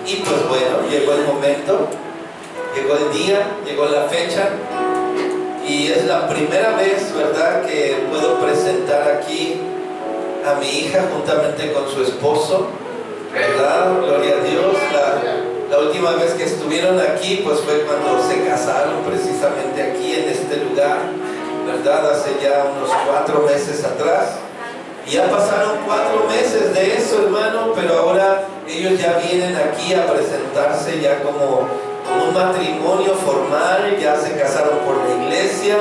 Y pues bueno, llegó el momento, llegó el día, llegó la fecha. Y es la primera vez, ¿verdad?, que puedo presentar aquí a mi hija juntamente con su esposo, ¿verdad? Gloria a Dios. La última vez que estuvieron aquí, pues fue cuando se casaron, precisamente aquí en este lugar, ¿verdad? Hace ya unos 4 meses atrás. Y ya pasaron 4 meses de eso, hermano, pero ahora ellos ya vienen aquí a presentarse ya como un matrimonio formal, ya se casaron por la iglesia,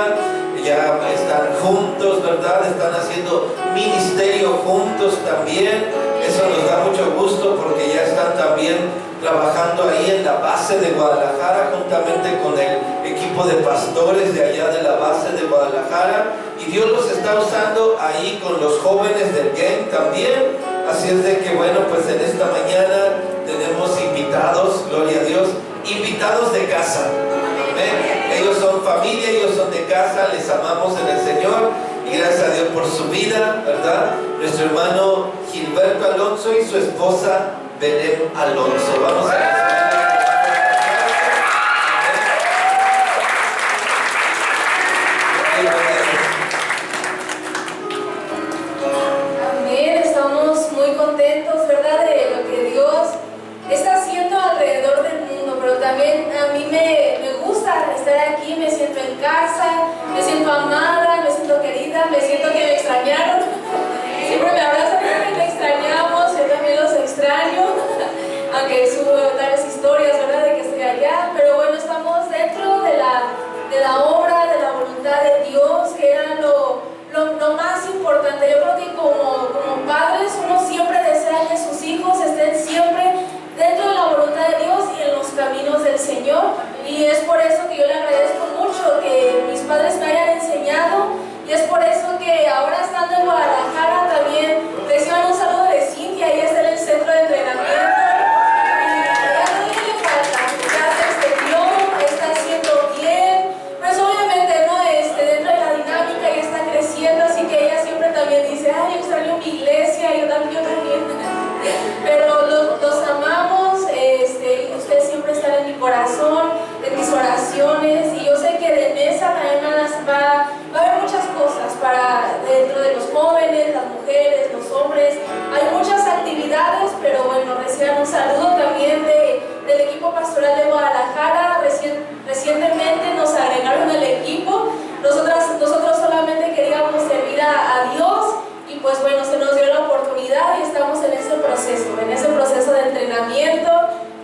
ya están juntos, ¿verdad? Están haciendo ministerio juntos también. Eso nos da mucho gusto porque ya están también trabajando ahí en la base de Guadalajara juntamente con el equipo de pastores de allá de la base de Guadalajara, y Dios los está usando ahí con los jóvenes del gang también. Así es de que bueno, pues en esta mañana tenemos invitados, gloria a Dios, invitados de casa. Amén. Ellos son familia, ellos son de casa, les amamos en el Señor y gracias a Dios por su vida, ¿verdad? Nuestro hermano Gilberto Alonso y su esposa Belén Alonso. Vamos a recibir. Amén, estamos muy contentos, ¿verdad?, de lo que Dios está haciendo alrededor del mundo, pero también a mí me gusta estar aquí, me siento en casa, me siento amada, me siento querida, me siento que me extrañaron. Siempre me abrazan porque me extrañamos, yo también los extraño, aunque subo tales historias, ¿verdad?, de que estoy allá, pero bueno, estamos dentro de la obra, de la voluntad de Dios, que era lo más importante. Yo creo que como padres uno siempre desea que sus hijos estén siempre dentro de la voluntad de Dios y en los caminos del Señor, y es por eso que yo le agradezco mucho que mis padres me hayan enseñado, y es por eso que ahora estando en Guadalajara también reciban un saludo de Cintia. Ella está en el centro de entrenamiento y ya no le falta, ya se extendió, está haciendo bien, pues obviamente no dentro de la dinámica y está creciendo, así que ella siempre también dice, ay, yo extraño mi iglesia, yo también pero los amamos, ustedes siempre están en mi corazón, en mis oraciones, y yo sé que de mesa también va a haber muchas cosas para dentro de los jóvenes, las mujeres, los hombres. Hay muchas actividades, pero bueno, reciban un saludo también del equipo pastoral de Guadalajara. Recientemente nos agregaron al equipo. Nosotros solamente queríamos servir a Dios, y pues bueno, se nos dio la oportunidad y estamos en ese proceso de entrenamiento.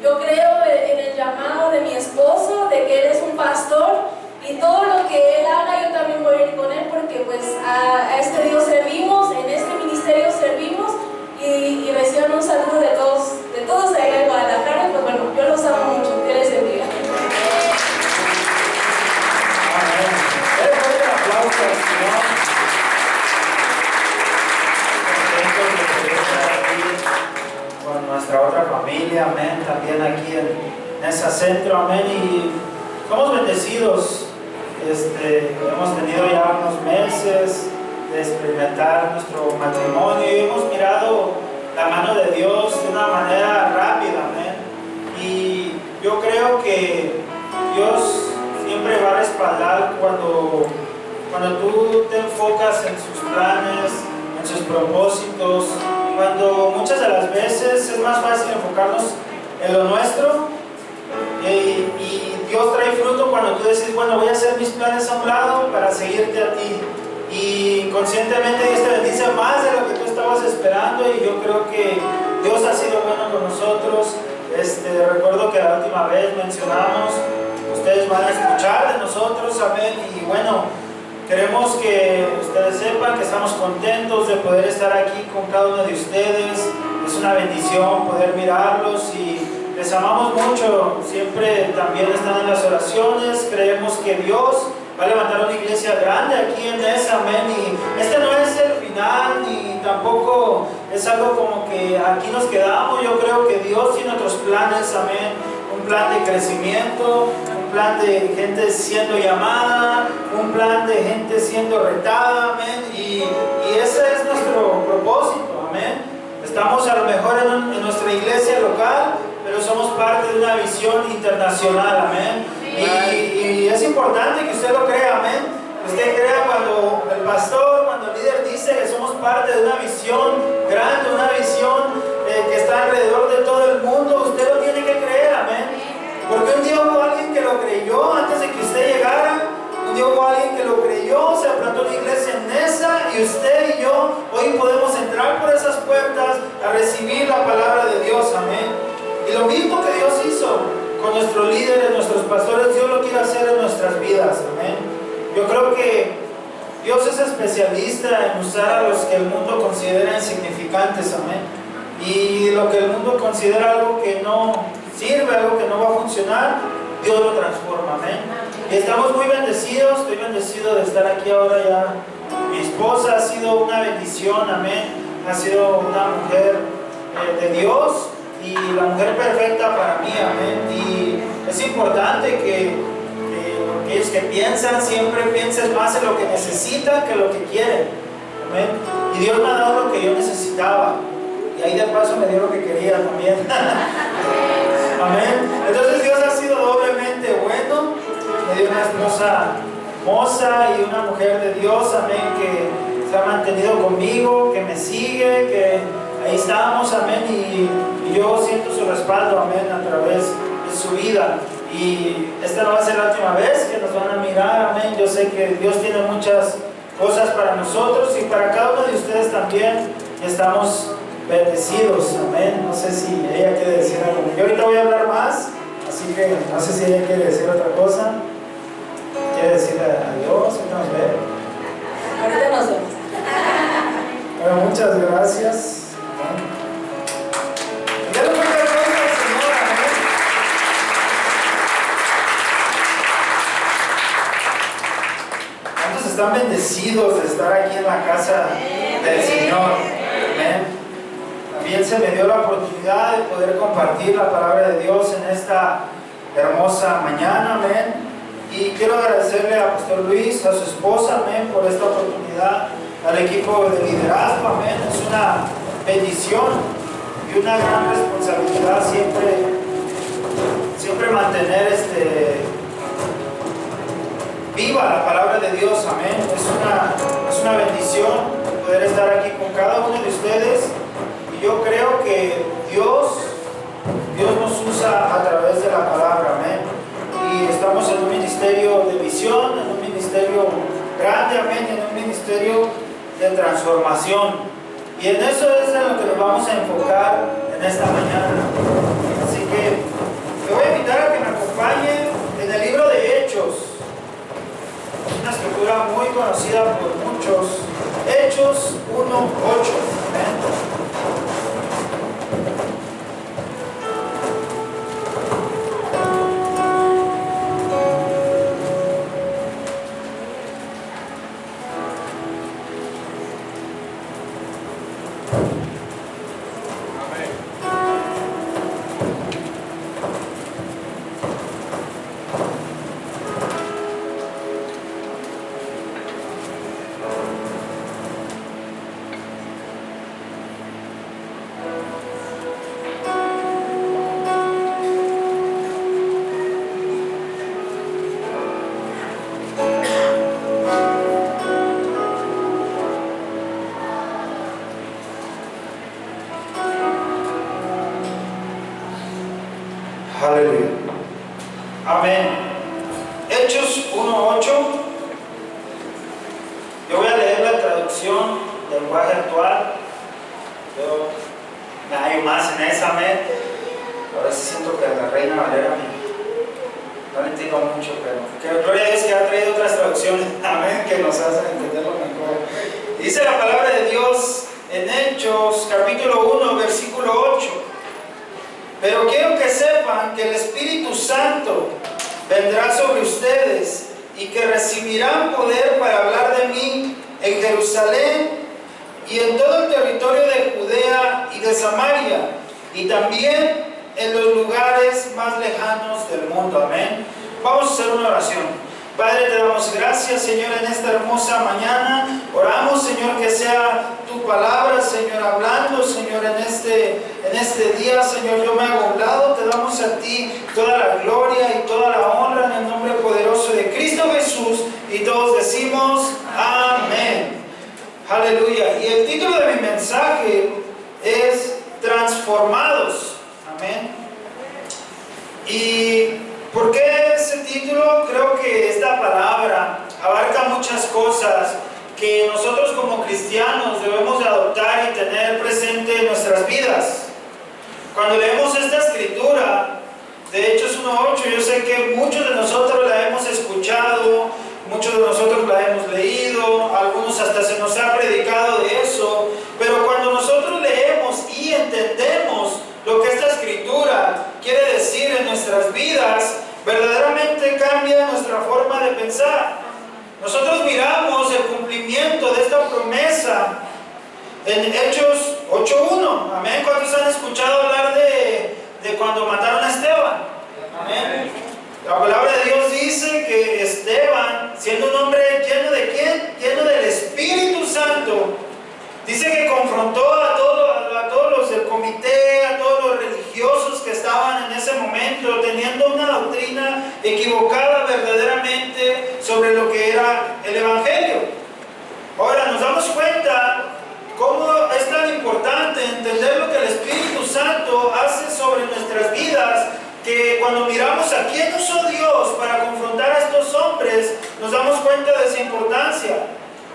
Yo creo en el llamado de mi esposo, de que él es un pastor, y todo lo que él haga yo también voy a ir con él, porque pues a este Dios servimos, en este ministerio servimos, y reciban un saludo de todos allá en Guadalajara. Pues bueno, yo los amo mucho, que les bendiga. Con nuestra otra familia, amén, también aquí en ese centro, amén, y somos bendecidos. Hemos tenido ya unos meses de experimentar nuestro matrimonio y hemos mirado la mano de Dios de una manera rápida, amén, y yo creo que Dios siempre va a respaldar cuando tú te enfocas en sus planes, en sus propósitos, cuando muchas de las veces es más fácil enfocarnos en lo nuestro, y Dios trae fruto cuando tú dices, bueno, voy a hacer mis planes a un lado para seguirte a ti, y conscientemente Dios te bendice más de lo que tú estabas esperando, y yo creo que Dios ha sido bueno con nosotros. Recuerdo que la última vez mencionamos, ustedes van a escuchar de nosotros, amén, y bueno, queremos que ustedes sepan que estamos contentos de poder estar aquí con cada uno de ustedes. Es una bendición poder mirarlos y les amamos mucho. Siempre también están en las oraciones. Creemos que Dios va a levantar una iglesia grande aquí en esa, amén. Y este no es el final, ni tampoco es algo como que aquí nos quedamos. Yo creo que Dios tiene otros planes, amén. Un plan de crecimiento, un plan de gente siendo llamada, un plan de gente siendo retada, amén, y ese es nuestro propósito, amén. Estamos a lo mejor en nuestra iglesia local, pero pero somos parte de una visión internacional, amén. Y es importante que usted lo crea, amén. Usted crea cuando el pastor, cuando el líder dice que somos parte de una visión grande, una visión que está alrededor de todo el mundo, usted lo tiene que creer, amén. Porque un día hubo alguien que lo creyó antes de que usted llegara. Un día hubo alguien que lo creyó, se plantó una iglesia en Neza, y usted y yo hoy podemos entrar por esas puertas a recibir la palabra de Dios, amén. Y lo mismo que Dios hizo con nuestros líderes, nuestros pastores, Dios lo quiere hacer en nuestras vidas, amén. Yo creo que Dios es especialista en usar a los que el mundo considera insignificantes, amén. Y lo que el mundo considera algo que no sirve, algo que no va a funcionar, Dios lo transforma, amén. Y estamos muy bendecidos, estoy bendecido de estar aquí ahora ya. Mi esposa ha sido una bendición, amén. Ha sido una mujer de Dios y la mujer perfecta para mí, amén. Y es importante que aquellos que piensan, siempre piensen más en lo que necesitan que lo que quieren, amén. Y Dios me ha dado lo que yo necesitaba, y ahí de paso me dio lo que quería también. Amén. Entonces Dios ha sido doblemente bueno. Me dio una esposa hermosa y una mujer de Dios, amén, que se ha mantenido conmigo, que me sigue, que ahí estamos, amén, y yo siento su respaldo, amén, a través de su vida. Y esta no va a ser la última vez que nos van a mirar, amén. Yo sé que Dios tiene muchas cosas para nosotros y para cada uno de ustedes también. Estamos bendecidos, amén. No sé si ella quiere decir algo. Yo ahorita voy a hablar más, así que no sé si ella quiere decir otra cosa. ¿Quiere decirle adiós? ¿Qué nos ve? Ahorita nos vemos. Bueno, muchas gracias. Denle un fuerte aplauso al Señor, amén. ¿Cuántos están bendecidos de estar aquí en la casa del Señor? Amén. También se me dio la oportunidad de poder compartir la palabra de Dios en esta hermosa mañana, amén. Y quiero agradecerle a Pastor Luis, a su esposa, amén, por esta oportunidad, al equipo de liderazgo, amén. Es una bendición y una gran responsabilidad siempre mantener viva la palabra de Dios, amén. Es una bendición poder estar aquí con cada uno de ustedes. Y yo creo que Dios nos usa a través de la palabra, amén. Y estamos en un ministerio de visión, en un ministerio grande, amén, en un ministerio de transformación. Y en eso es en lo que nos vamos a enfocar en esta mañana. Así que te voy a invitar a que me acompañe en el libro de Hechos. Es una escritura muy conocida por muchos. Hechos 1:8. ¿Amén? Aleluya. Amén. Hechos 1:8. Yo voy a leer la traducción del lenguaje actual. Yo me hallo más en esa, amén. Ahora sí siento que la Reina Valera no le entiendo mucho, pero que gloria a Dios que ha traído otras traducciones, amén, que nos hacen entenderlo mejor. Dice la palabra de Dios en Hechos capítulo 1, versículo 8. Pero quiero que sepan que el Espíritu Santo vendrá sobre ustedes y que recibirán poder para hablar de mí en Jerusalén y en todo el territorio de Judea y de Samaria y también en los lugares más lejanos del mundo. Amén. Vamos a hacer una oración. Padre, te damos gracias, Señor, en esta hermosa mañana. Oramos, Señor, que sea tu palabra, Señor, hablando, Señor, en este día, Señor. Yo me hago a un lado, te damos a ti toda la gloria y toda la honra en el nombre poderoso de Cristo Jesús. Y todos decimos amén. Aleluya. Y el título de mi mensaje es Transformados. Amén. ¿Y por qué ese título? Creo que esta palabra abarca muchas cosas que nosotros como cristianos debemos de adoptar y tener presente en nuestras vidas. Cuando leemos esta escritura de Hechos 1:8, yo sé que muchos de nosotros la hemos escuchado, muchos de nosotros la hemos leído, algunos hasta se nos ha predicado de eso, pero cuando nosotros leemos y entendemos lo que esta escritura quiere decir en nuestras vidas, verdaderamente cambia nuestra forma de pensar. Nosotros miramos el cumplimiento de esta promesa en Hechos 8:1. Amén. ¿Cuántos han escuchado hablar de cuando mataron a Esteban? Amén. La palabra de Dios dice que Esteban, siendo un hombre lleno de ¿quién? Lleno del Espíritu Santo, dice que confrontó a todos los del comité, a todos los religiosos que estaban en ese momento, teniendo una doctrina equivocada verdaderamente sobre lo que era el Evangelio. Ahora nos damos cuenta cómo es tan importante entender lo que el Espíritu Santo hace sobre nuestras vidas, que cuando miramos a quién usó Dios para confrontar a estos hombres, nos damos cuenta de su importancia.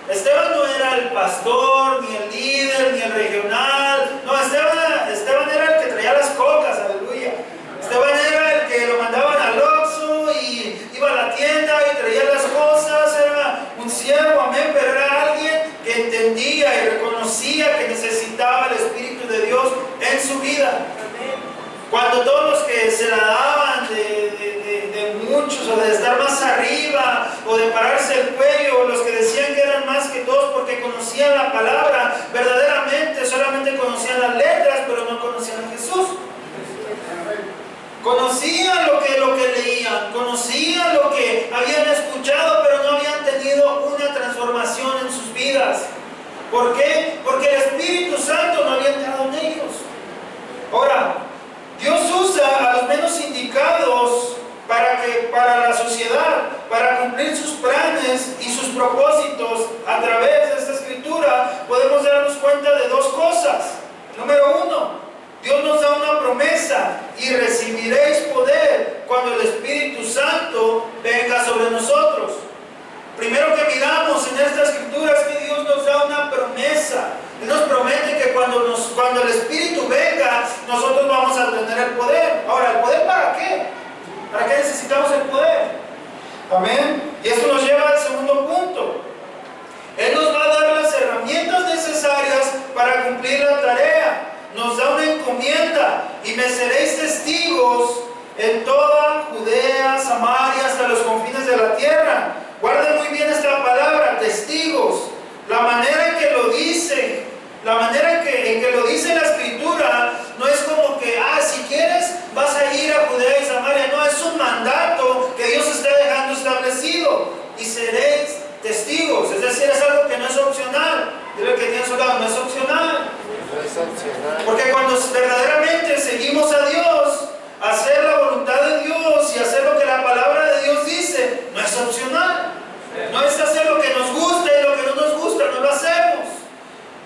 Esteban no era el pastor, ni el líder, ni el regional. No, Esteban era el que traía las cocas, aleluya. Esteban era el que lo mandaban al Oxxo y iba a la tienda y traía las cosas. Era un siervo, amén, pero era alguien que entendía y reconocía que necesitaba el Espíritu de Dios en su vida. Cuando todos los que se la daban de muchos, o de estar más arriba, o de pararse el cuello, o los que decían que eran más que todos porque conocían la palabra, verdaderamente solamente conocían las letras, pero no conocían a Jesús. Conocían lo que leían, conocían lo que habían escuchado, pero no habían tenido una transformación en sus vidas. ¿Por qué? Porque el Espíritu Santo no había entrado en ellos. Ahora, Dios usa a los menos indicados para la sociedad, para cumplir sus planes y sus propósitos. A través de esta escritura podemos darnos cuenta de dos cosas. Número uno, Dios nos da una promesa: y recibiréis poder cuando el Espíritu Santo venga sobre nosotros. Primero que miramos en esta escritura es que Dios nos da una promesa. Él nos promete que cuando el Espíritu venga, nosotros vamos a tener el poder. Ahora, ¿el poder para qué? ¿Para qué necesitamos el poder? Amén. Y esto nos lleva al segundo punto. Él nos va a dar las herramientas necesarias para cumplir la tarea. Nos da una encomienda: y me seréis testigos en toda Judea, Samaria, hasta los confines de la tierra. Guarden muy bien esta palabra, testigos. La manera en que lo dice, la manera en que lo dice la escritura, no es como que, si quieres vas a ir a Judea y Samaria. No, es un mandato que Dios está dejando establecido. Y seréis testigos, es decir, es algo que no es opcional. Dile que tiene a su lado, no es opcional. No es opcional. Porque cuando verdaderamente seguimos a Dios, hacer la voluntad de Dios y hacer lo que la palabra de Dios dice, no es opcional. No es hacer lo que nos gusta y lo que no nos gusta, no lo hacemos.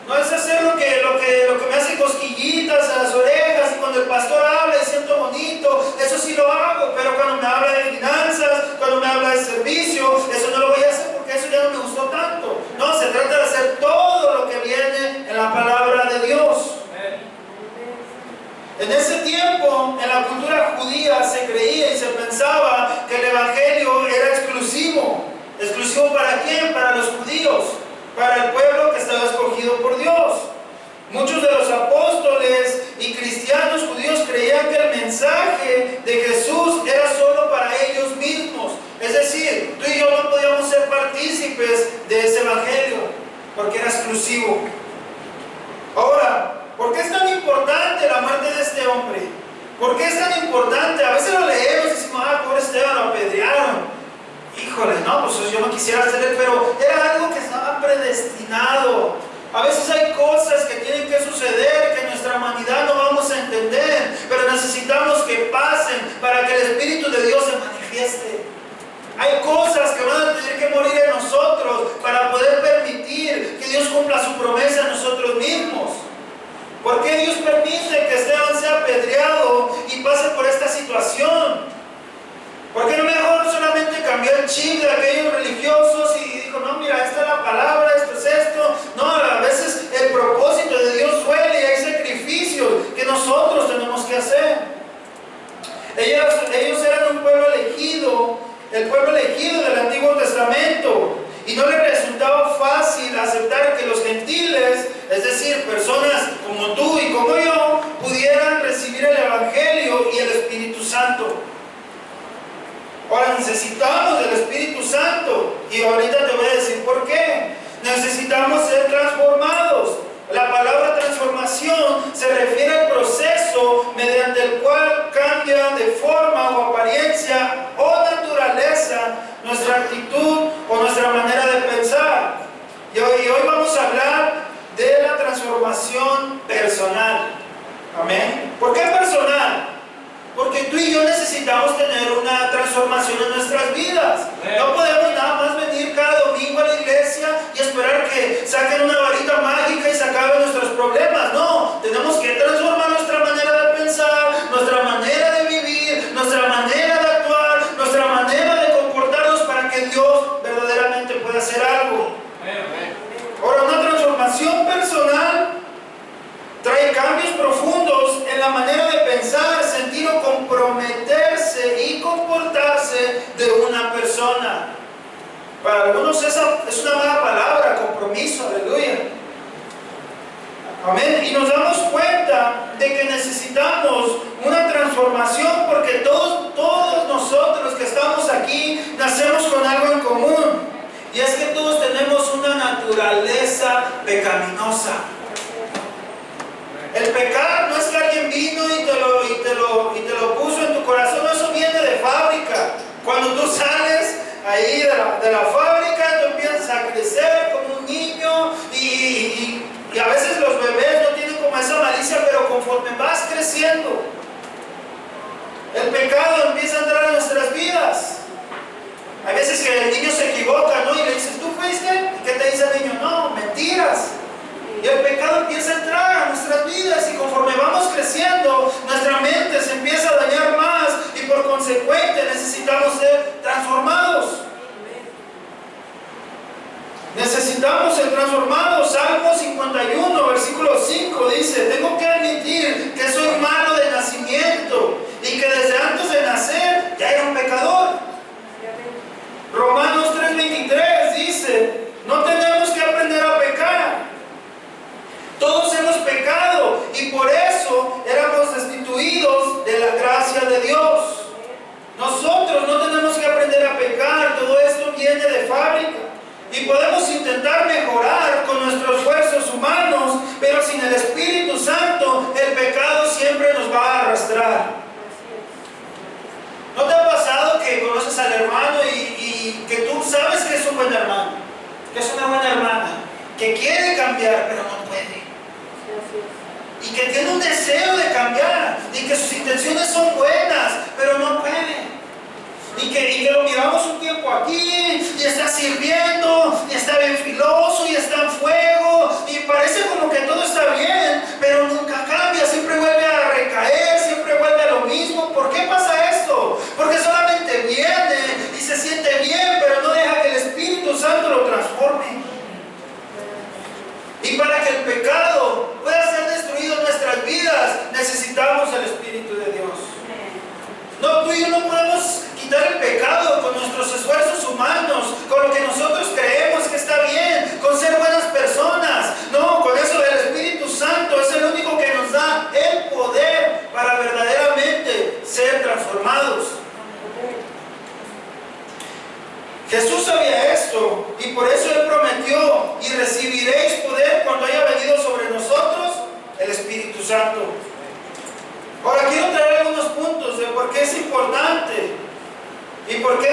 No es hacer lo que me hace cosquillitas a las orejas, y cuando el pastor habla y siento bonito, eso sí lo hago. Pero cuando me habla de finanzas, cuando me habla de servicio, eso no lo voy a hacer porque eso ya no me gustó tanto. No, se trata de hacer todo lo que viene en la palabra de Dios. En ese tiempo, en la cultura judía, se creía y se pensaba que el Evangelio era exclusivo. ¿Exclusivo para quién? Para los judíos, para el pueblo que estaba escogido por Dios. Muchos de los apóstoles y cristianos judíos creían que el mensaje de Jesús era solo para ellos mismos. Es decir, tú y yo no podíamos ser partícipes de ese Evangelio porque era exclusivo. Ahora, ¿por qué es tan importante la muerte de este hombre? ¿Por qué es tan importante? A veces lo leemos y decimos, pobre Esteban, lo apedrearon. Híjole, no, pues yo no quisiera hacer él, pero era algo que estaba predestinado. A veces hay cosas que tienen que suceder que en nuestra humanidad no vamos a entender, pero necesitamos que pasen chip de aquellos religiosos y dijo, no, mira, esta es la palabra, esto es esto. No, a veces el propósito de Dios duele y hay sacrificios que nosotros tenemos que hacer. Ellos eran un pueblo elegido, el pueblo elegido del Antiguo Testamento, y no les resultaba fácil aceptar que los gentiles, es decir, personas como tú y como yo, pudieran recibir el Evangelio y el Espíritu Santo. Ahora necesitamos del Espíritu Santo, y ahorita te voy a decir por qué. Necesitamos ser transformados. La palabra transformación se refiere al proceso mediante el cual cambia de forma o apariencia o naturaleza nuestra actitud o nuestra manera de pensar. Y hoy vamos a hablar de la transformación personal. Amén. ¿Por qué personal? Porque tú y yo necesitamos tener una transformación en nuestras vidas. No podemos nada más venir cada domingo a la iglesia y esperar que saquen una varita mágica y se acaben nuestros problemas. No, tenemos que transformar nuestra manera de pensar, nuestra manera de vivir, nuestra manera de actuar, nuestra manera de comportarnos para que Dios verdaderamente pueda hacer algo. Ahora, una transformación personal trae cambios profundos en la manera de pensar, sentir o comprometerse y comportarse de una persona. Para algunos esa es una mala palabra, compromiso, aleluya. Amén. Y nos damos cuenta de que necesitamos una transformación porque todos nosotros que estamos aquí nacemos con algo en común. Y es que todos tenemos una naturaleza pecaminosa. El pecar no es que alguien vino y te lo puso en tu corazón, no, eso viene de fábrica. Cuando tú sales ahí de la fábrica, tú empiezas a crecer como un niño y a veces los bebés no tienen como esa malicia, pero conforme vas creciendo, el pecado empieza a entrar a nuestras vidas. Hay veces que el niño se equivoca, ¿no? Y le dices, ¿tú fuiste? ¿Y qué te dice el niño? No, mentiras. Y el pecado empieza a entrar a nuestras vidas y conforme vamos creciendo, nuestra mente se empieza a dañar más y por consecuente necesitamos ser transformados. Necesitamos ser transformados. Salmo 51, versículo 5 dice, tengo que admitir que soy malo de nacimiento y que desde antes de nacer ya era un pecador. Romanos 3:23 dice, no tenemos que aprender a pecar. Todos hemos pecado y por eso éramos destituidos de la gracia de Dios. Nosotros no tenemos que aprender a pecar, todo esto viene de fábrica. Y podemos intentar mejorar con nuestros esfuerzos humanos, pero sin el Espíritu Santo, el pecado siempre nos va a arrastrar. ¿No te ha pasado que conoces al hermano y que tú sabes que es un buen hermano, que es una buena hermana, que quiere cambiar, pero no puede? Y que tiene un deseo de cambiar, y que sus intenciones son buenas, pero no puede. Y que lo miramos un tiempo aquí, y está sirviendo, y está bien filoso, y está en fuego, y parece como que todo está bien, pero nunca cambia, siempre vuelve a recaer, siempre vuelve a lo mismo. ¿Por qué pasa esto? Porque solamente viene y se siente bien, pero no deja que el Espíritu Santo lo transforme. Y para que el pecado pueda ser destruido en nuestras vidas, necesitamos el Espíritu de Dios. No, tú y yo no podemos quitar el pecado con nuestros esfuerzos humanos, con lo que nosotros creemos que está bien, con ser buenas personas. No, con eso del Espíritu Santo es el único que nos da el poder para verdaderamente ser transformados. Jesús sabía esto y por eso Él prometió, y recibiréis poder cuando haya venido sobre nosotros el Espíritu Santo. Ahora quiero traer algunos puntos de por qué es importante y por qué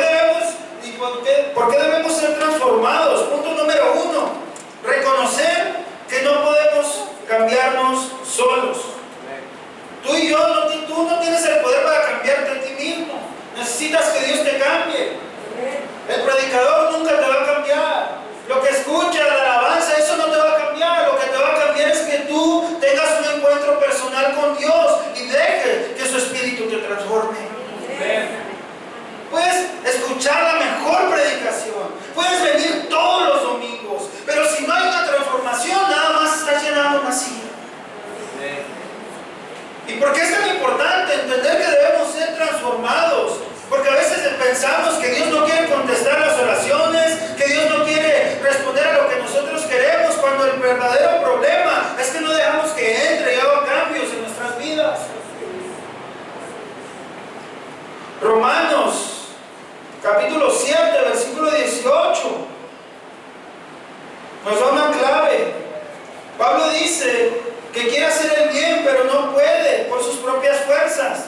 debemos ser transformados. Punto número 1, reconocer que no podemos cambiarnos solos. Tú y yo, tú no tienes el poder para cambiarte a ti mismo. Necesitas que Dios te cambie. El predicador nunca te va a cambiar. Lo que escuchas, la alabanza, eso no te va a cambiar. Lo que te va a cambiar es que tú tengas un encuentro personal con Dios y dejes versículo 18, nos da una clave. Pablo dice que quiere hacer el bien, pero no puede por sus propias fuerzas.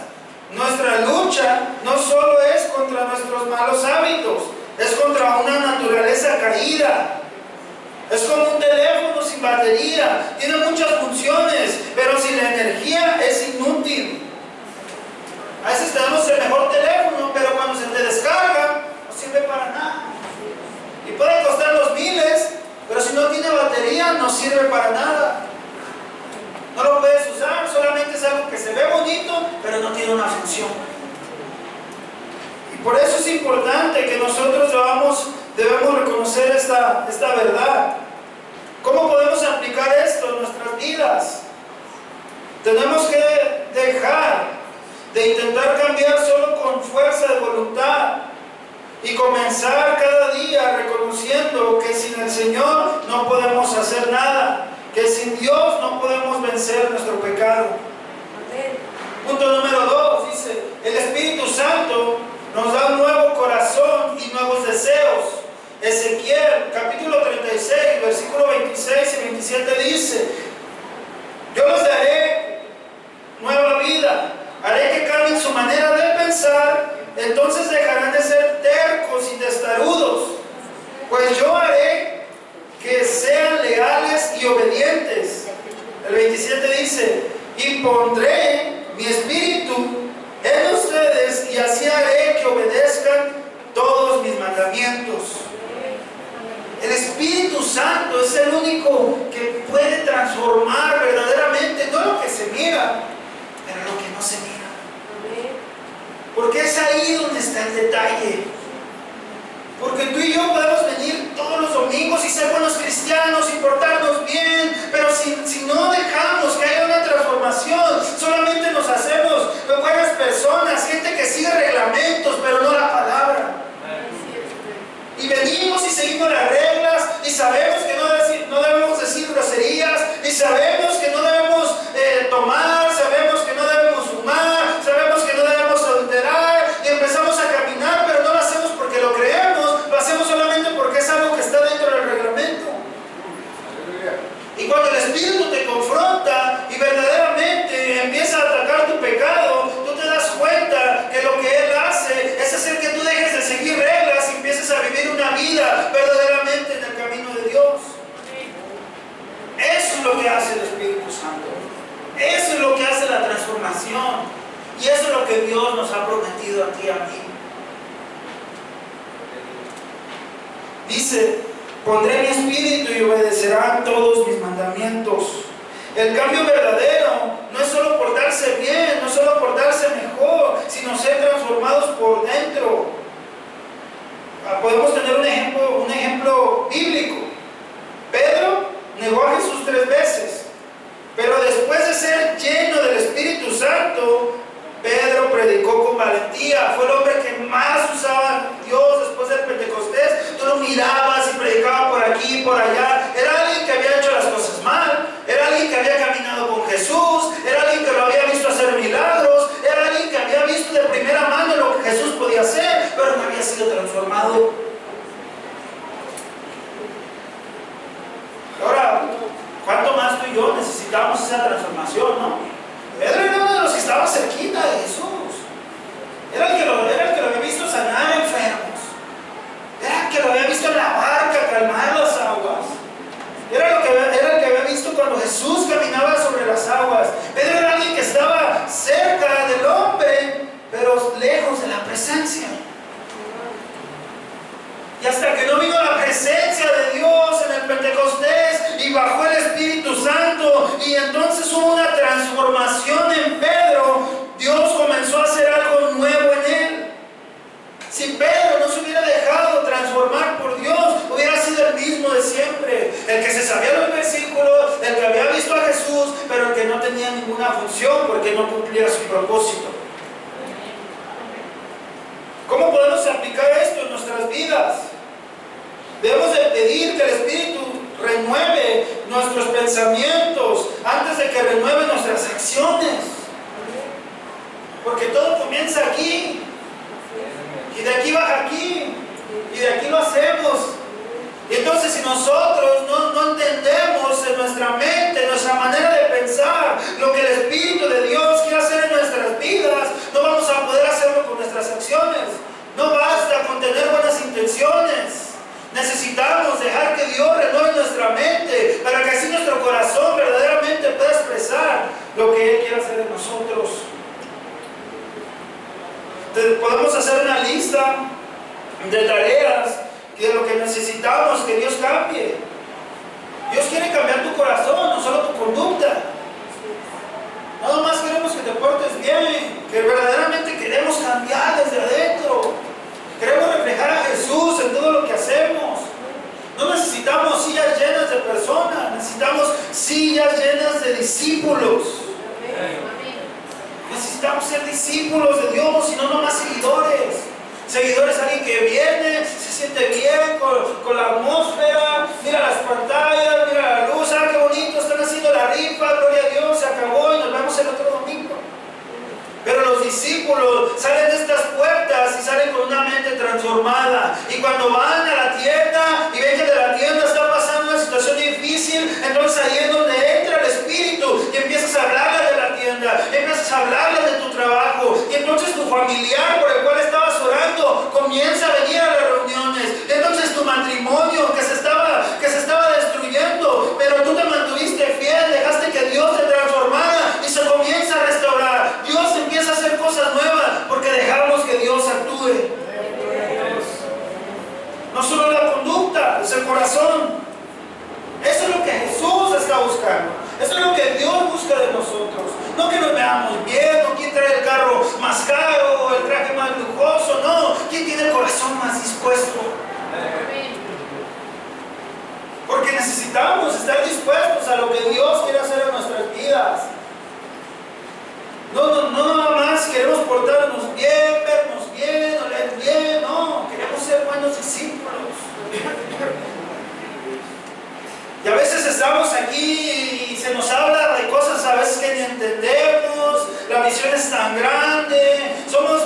Nuestra lucha no solo es contra nuestros malos hábitos, es contra una naturaleza caída. Es como un teléfono sin batería, tiene muchas funciones, pero sin la energía es inútil. A veces tenemos el mejor teléfono, pero cuando se te descarga, no sirve para nada. Y puede costar los miles, pero si no tiene batería, no sirve para nada. No lo puedes usar, solamente es algo que se ve bonito, pero no tiene una función. Y por eso es importante que nosotros debemos reconocer esta verdad. ¿Cómo podemos aplicar esto en nuestras vidas? Tenemos que dejar de intentar cambiar solo con fuerza de voluntad y comenzar cada día reconociendo que sin el Señor no podemos hacer nada, que sin Dios no podemos vencer nuestro pecado. Punto número 2, dice, el Espíritu Santo nos da un nuevo corazón y nuevos deseos. Ezequiel, capítulo 36, versículo 26 y 27 dice: yo les daré nueva vida, haré que cambien su manera de pensar, entonces dejarán de ser tercos y testarudos, pues yo haré que sean leales y obedientes. El 27 dice: y pondré mi espíritu en ustedes y así haré que obedezcan todos mis mandamientos. El Espíritu Santo es el único que puede transformar verdaderamente, no lo que se mira, pero lo que no se mira. Porque es ahí donde está el detalle. Porque tú y yo podemos venir todos los domingos y ser buenos cristianos y portarnos bien, pero si no dejamos que haya una transformación, solamente nos hacemos buenas personas, gente que sigue reglamentos, pero no la palabra. Y venimos y seguimos las reglas y sabemos que no debemos decir groserías y sabemos que no debemos tomar, sabemos que no debemos fumar, sabemos que no debemos adulterar y empezamos a caminar, pero no lo hacemos porque lo creemos, lo hacemos solamente porque es algo que está dentro del reglamento. Y cuando el Espíritu te confronta y verdaderamente empieza a atacar tu pecado, tú te das cuenta que lo que Él hace es hacer que tú dejes de seguir reglas y empieces a vivir una vida verdaderamente en el camino de Dios. Eso es lo que hace el Espíritu Santo. Eso es lo que hace la transformación. Y eso es lo que Dios nos ha prometido a ti y a mí. Dice: pondré mi espíritu y obedecerán todos mis mandamientos. El cambio verdadero no es solo portarse bien, no es solo portarse mejor, sino ser transformados por dentro. Podemos tener un ejemplo bíblico. Pedro negó a Jesús 3 veces, pero después de ser lleno del Espíritu Santo, Pedro predicó con valentía. Fue el hombre que más usaba Dios después del Pentecostés. Tú lo mirabas y predicaba por aquí y por allá. Era alguien que había hecho las cosas mal, era alguien que había caminado con Jesús, era alguien que lo había visto hacer milagros, era alguien que había visto de primera mano lo que Jesús podía hacer, pero no había sido transformado. Ahora, ¿cuánto más tú y yo necesitamos esa transformación, no? Pedro era uno de los que estaba cerquita de Jesús. Era el que lo había visto sanar enfermos. Era el que lo había visto en la barca calmar las aguas. Era el que había visto cuando Jesús caminaba sobre las aguas. Pedro era alguien que estaba cerca del hombre, pero lejos de la presencia. Y hasta que no vino la presencia de Dios en el Pentecostés y bajó el Espíritu Santo y entonces hubo una transformación en Pedro, Dios comenzó a hacer algo nuevo en él. Si Pedro no se hubiera dejado transformar por Dios, hubiera sido el mismo de siempre. El que se sabía los versículos, el que había visto a Jesús, pero el que no tenía ninguna función porque no cumplía su propósito. ¿Cómo podemos aplicar esto en nuestras vidas? Debemos de pedir que el Espíritu renueve nuestros pensamientos antes de que renueve nuestras acciones. Porque todo comienza aquí y de aquí baja aquí. Y de aquí lo hacemos. Y entonces si nosotros no entendemos en nuestra mente, en nuestra manera de pensar, lo que el Espíritu de Dios quiere hacer en nuestras vidas, no vamos a poder hacerlo con nuestras acciones. No basta con tener buenas intenciones. Necesitamos dejar que Dios renueve nuestra mente para que así nuestro corazón verdaderamente pueda expresar lo que Él quiere hacer en nosotros. Entonces, podemos hacer una lista de tareas de lo que necesitamos que Dios cambie. Dios quiere cambiar tu corazón, no solo tu conducta. Nada más queremos que te portes bien, que verdaderamente queremos cambiar desde adentro. Queremos reflejar a Jesús en todo lo que hacemos. No necesitamos sillas llenas de personas, necesitamos sillas llenas de discípulos. Necesitamos ser discípulos de Dios y no nomás seguidores. Seguidores, alguien que viene, se siente bien con la atmósfera, mira las pantallas, mira la luz, qué bonito, están haciendo la rifa, gloria a Dios, se acabó y nos vemos el otro domingo. Pero los discípulos salen de estas puertas y salen con una mente transformada. Y cuando van a la tienda y ven que de la tienda está pasando una situación difícil, entonces ahí es donde entra el Espíritu y empiezas a hablarle de la tienda, empiezas a hablarle de tu trabajo. Y entonces tu familiar por el cual estabas orando comienza a venir a las reuniones. Entonces tu matrimonio que se estaba destruyendo, pero tú te mantuviste fiel, dejaste que Dios te transformara y se comienza a restaurar. Dios empieza a hacer cosas nuevas porque dejamos que Dios actúe. No solo la conducta, es el corazón. Eso es lo que Jesús está buscando. Eso es lo que Dios busca de nosotros. No que nos veamos bien, no quien trae el carro más caro o el traje más lujoso, no. Quien tiene el corazón más dispuesto. Porque necesitamos estar dispuestos a lo que Dios quiere hacer en nuestras vidas. No nada más queremos portarnos bien, vernos bien, oler bien, no, queremos ser buenos discípulos. Y a veces estamos aquí y se nos habla de cosas a veces que ni entendemos, la visión es tan grande,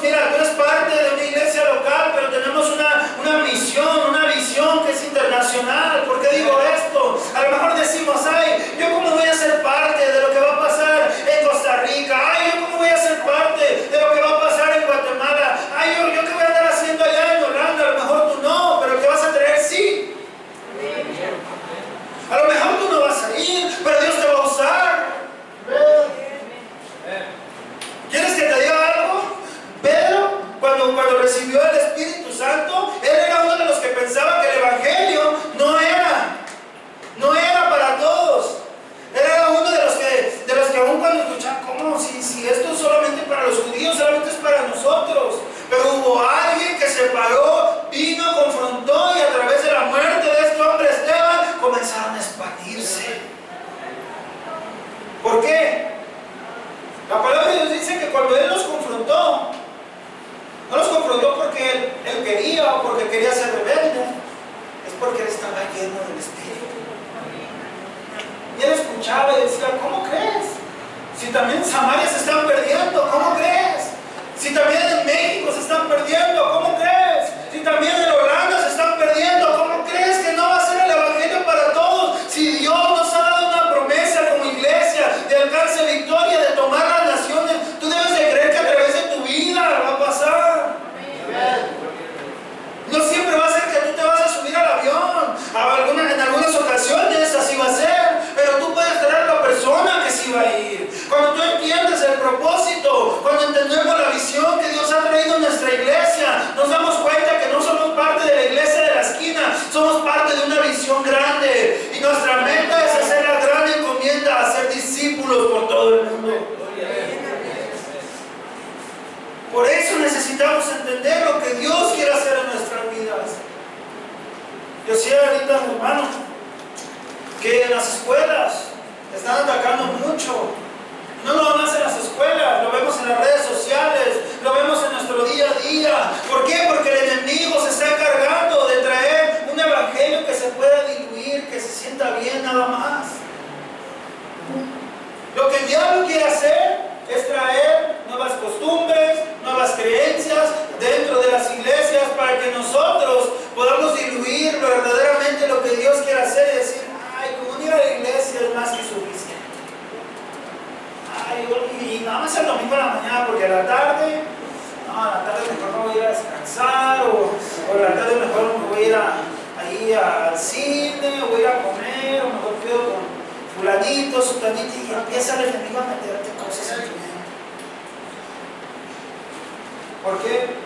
mira, tú eres parte de una iglesia local, pero tenemos una misión, una visión que es internacional. ¿Por qué digo esto? A lo mejor decimos, ay, ¿yo cómo voy a ser parte de lo que va a pasar en Costa Rica? Ay, ¿yo cómo voy a ser parte de lo que va a pasar en Guatemala? Ay, ¿yo qué voy a andar haciendo allá en Holanda? A lo mejor tú no, pero ¿qué vas a traer? Sí. A lo mejor tú no vas a ir, pero Dios te va a usar. ¿Quieres que te diga algo? Pedro, cuando recibió el Espíritu Santo, él era uno de los que pensaba que el Evangelio no era para todos. Él era uno de los que aún cuando escuchaban, ¿cómo? Si esto es solamente para los judíos, solamente es para nosotros. Pero hubo alguien que se paró, vino, confrontó y a través de la muerte de este hombre Esteban comenzaron a expandirse. ¿Por qué? La palabra de Dios dice que cuando Él los confrontó, no los confrontó porque él quería o porque quería ser rebelde, es porque Él estaba lleno del Espíritu. Y Él escuchaba y decía, ¿cómo crees? Si también en Samaria se están perdiendo, ¿cómo crees? Si también en México se están perdiendo, ¿cómo crees? Si también en Holanda se están perdiendo, ¿cómo crees que no va a ser el Evangelio para todos? Si Dios nos ha dado una promesa como iglesia de alcance de victoria, de tomar las naciones, tú debes de creer que a través de tu vida va a pasar. No siempre va a ser que tú te vas a subir al avión. En algunas ocasiones así va a ser, pero tú puedes traer a la persona que sí va a ir. Cuando tú entiendes el propósito, cuando entendemos la visión que Dios ha traído en nuestra iglesia, nos damos cuenta que no somos parte de la iglesia de la esquina, somos parte de una visión grande. Y nuestra meta es hacer la gran encomienda, hacer discípulos por todo el mundo. Por eso necesitamos entender lo que Dios quiere hacer en nuestras vidas. Yo decía ahorita, mi hermano, que en las escuelas están atacando mucho. No nada más en las escuelas, lo vemos en las redes sociales, lo vemos en nuestro día a día. ¿Por qué? Porque el enemigo se está encargando de traer un evangelio que se pueda diluir, que se sienta bien nada más. Lo que el diablo quiere hacer es traer nuevas costumbres, nuevas creencias dentro de las iglesias para que nosotros mañana porque a la tarde, no, a la tarde mejor me voy a ir a descansar, o a la tarde mejor me voy a ir ahí al cine, o voy a ir a comer, o mejor pido con fulanito, sutanito, y empieza el enemigo a meterte cosas en tu mente. ¿Por qué?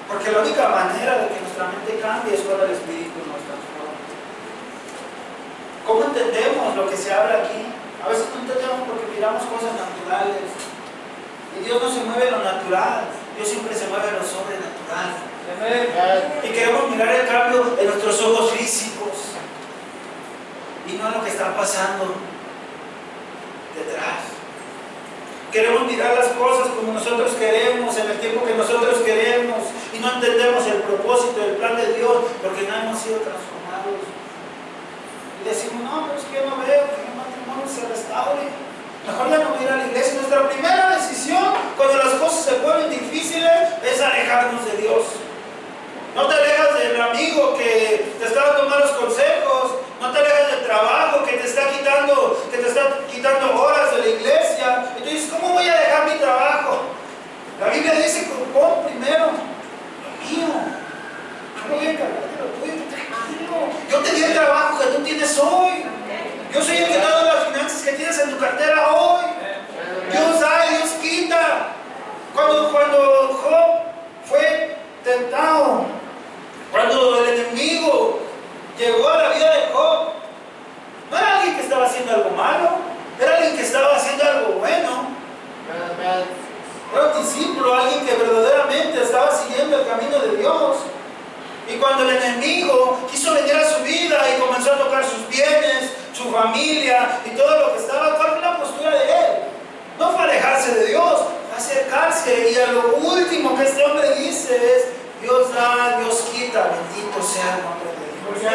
Porque la única manera de que nuestra mente cambie es cuando el Espíritu nos transforma. ¿Cómo entendemos lo que se habla aquí? A veces no entendemos porque miramos cosas naturales. Y Dios no se mueve en lo natural, Dios siempre se mueve en lo sobrenatural. Y queremos mirar el cambio en nuestros ojos físicos y no en lo que está pasando detrás. Queremos mirar las cosas como nosotros queremos, en el tiempo que nosotros queremos, y no entendemos el propósito, el plan de Dios, porque no hemos sido transformados. Y decimos, no, pero es que yo no veo que mi matrimonio se restaure. Mejor ya no voy a ir a la iglesia. Nuestra primera decisión, cuando las cosas se vuelven difíciles, es alejarnos de Dios. No te alejas del amigo que te está dando malos consejos, no te alejas del trabajo que te está quitando horas de la iglesia. Y tú dices, ¿cómo voy a dejar mi trabajo? La Biblia dice, pon primero lo mío. Yo no voy a encargar de lo tuyo, tranquilo. Yo te di el trabajo que tú tienes hoy. Yo soy el que te ha dado las finanzas que tienes en tu cartera hoy. Dios da y Dios quita. Cuando Job fue tentado, cuando el enemigo llegó a la vida de Job, no era alguien que estaba haciendo algo malo, era alguien que estaba haciendo algo bueno. Era un discípulo, alguien que verdaderamente estaba siguiendo el camino de Dios. Y cuando el enemigo quiso venir a su vida y comenzó a tocar sus bienes, su familia y todo lo que estaba, ¿cuál fue la postura de él? No fue alejarse de Dios, fue acercarse, y a lo último que este hombre dice es: Dios da, Dios quita, bendito sea el nombre de Dios.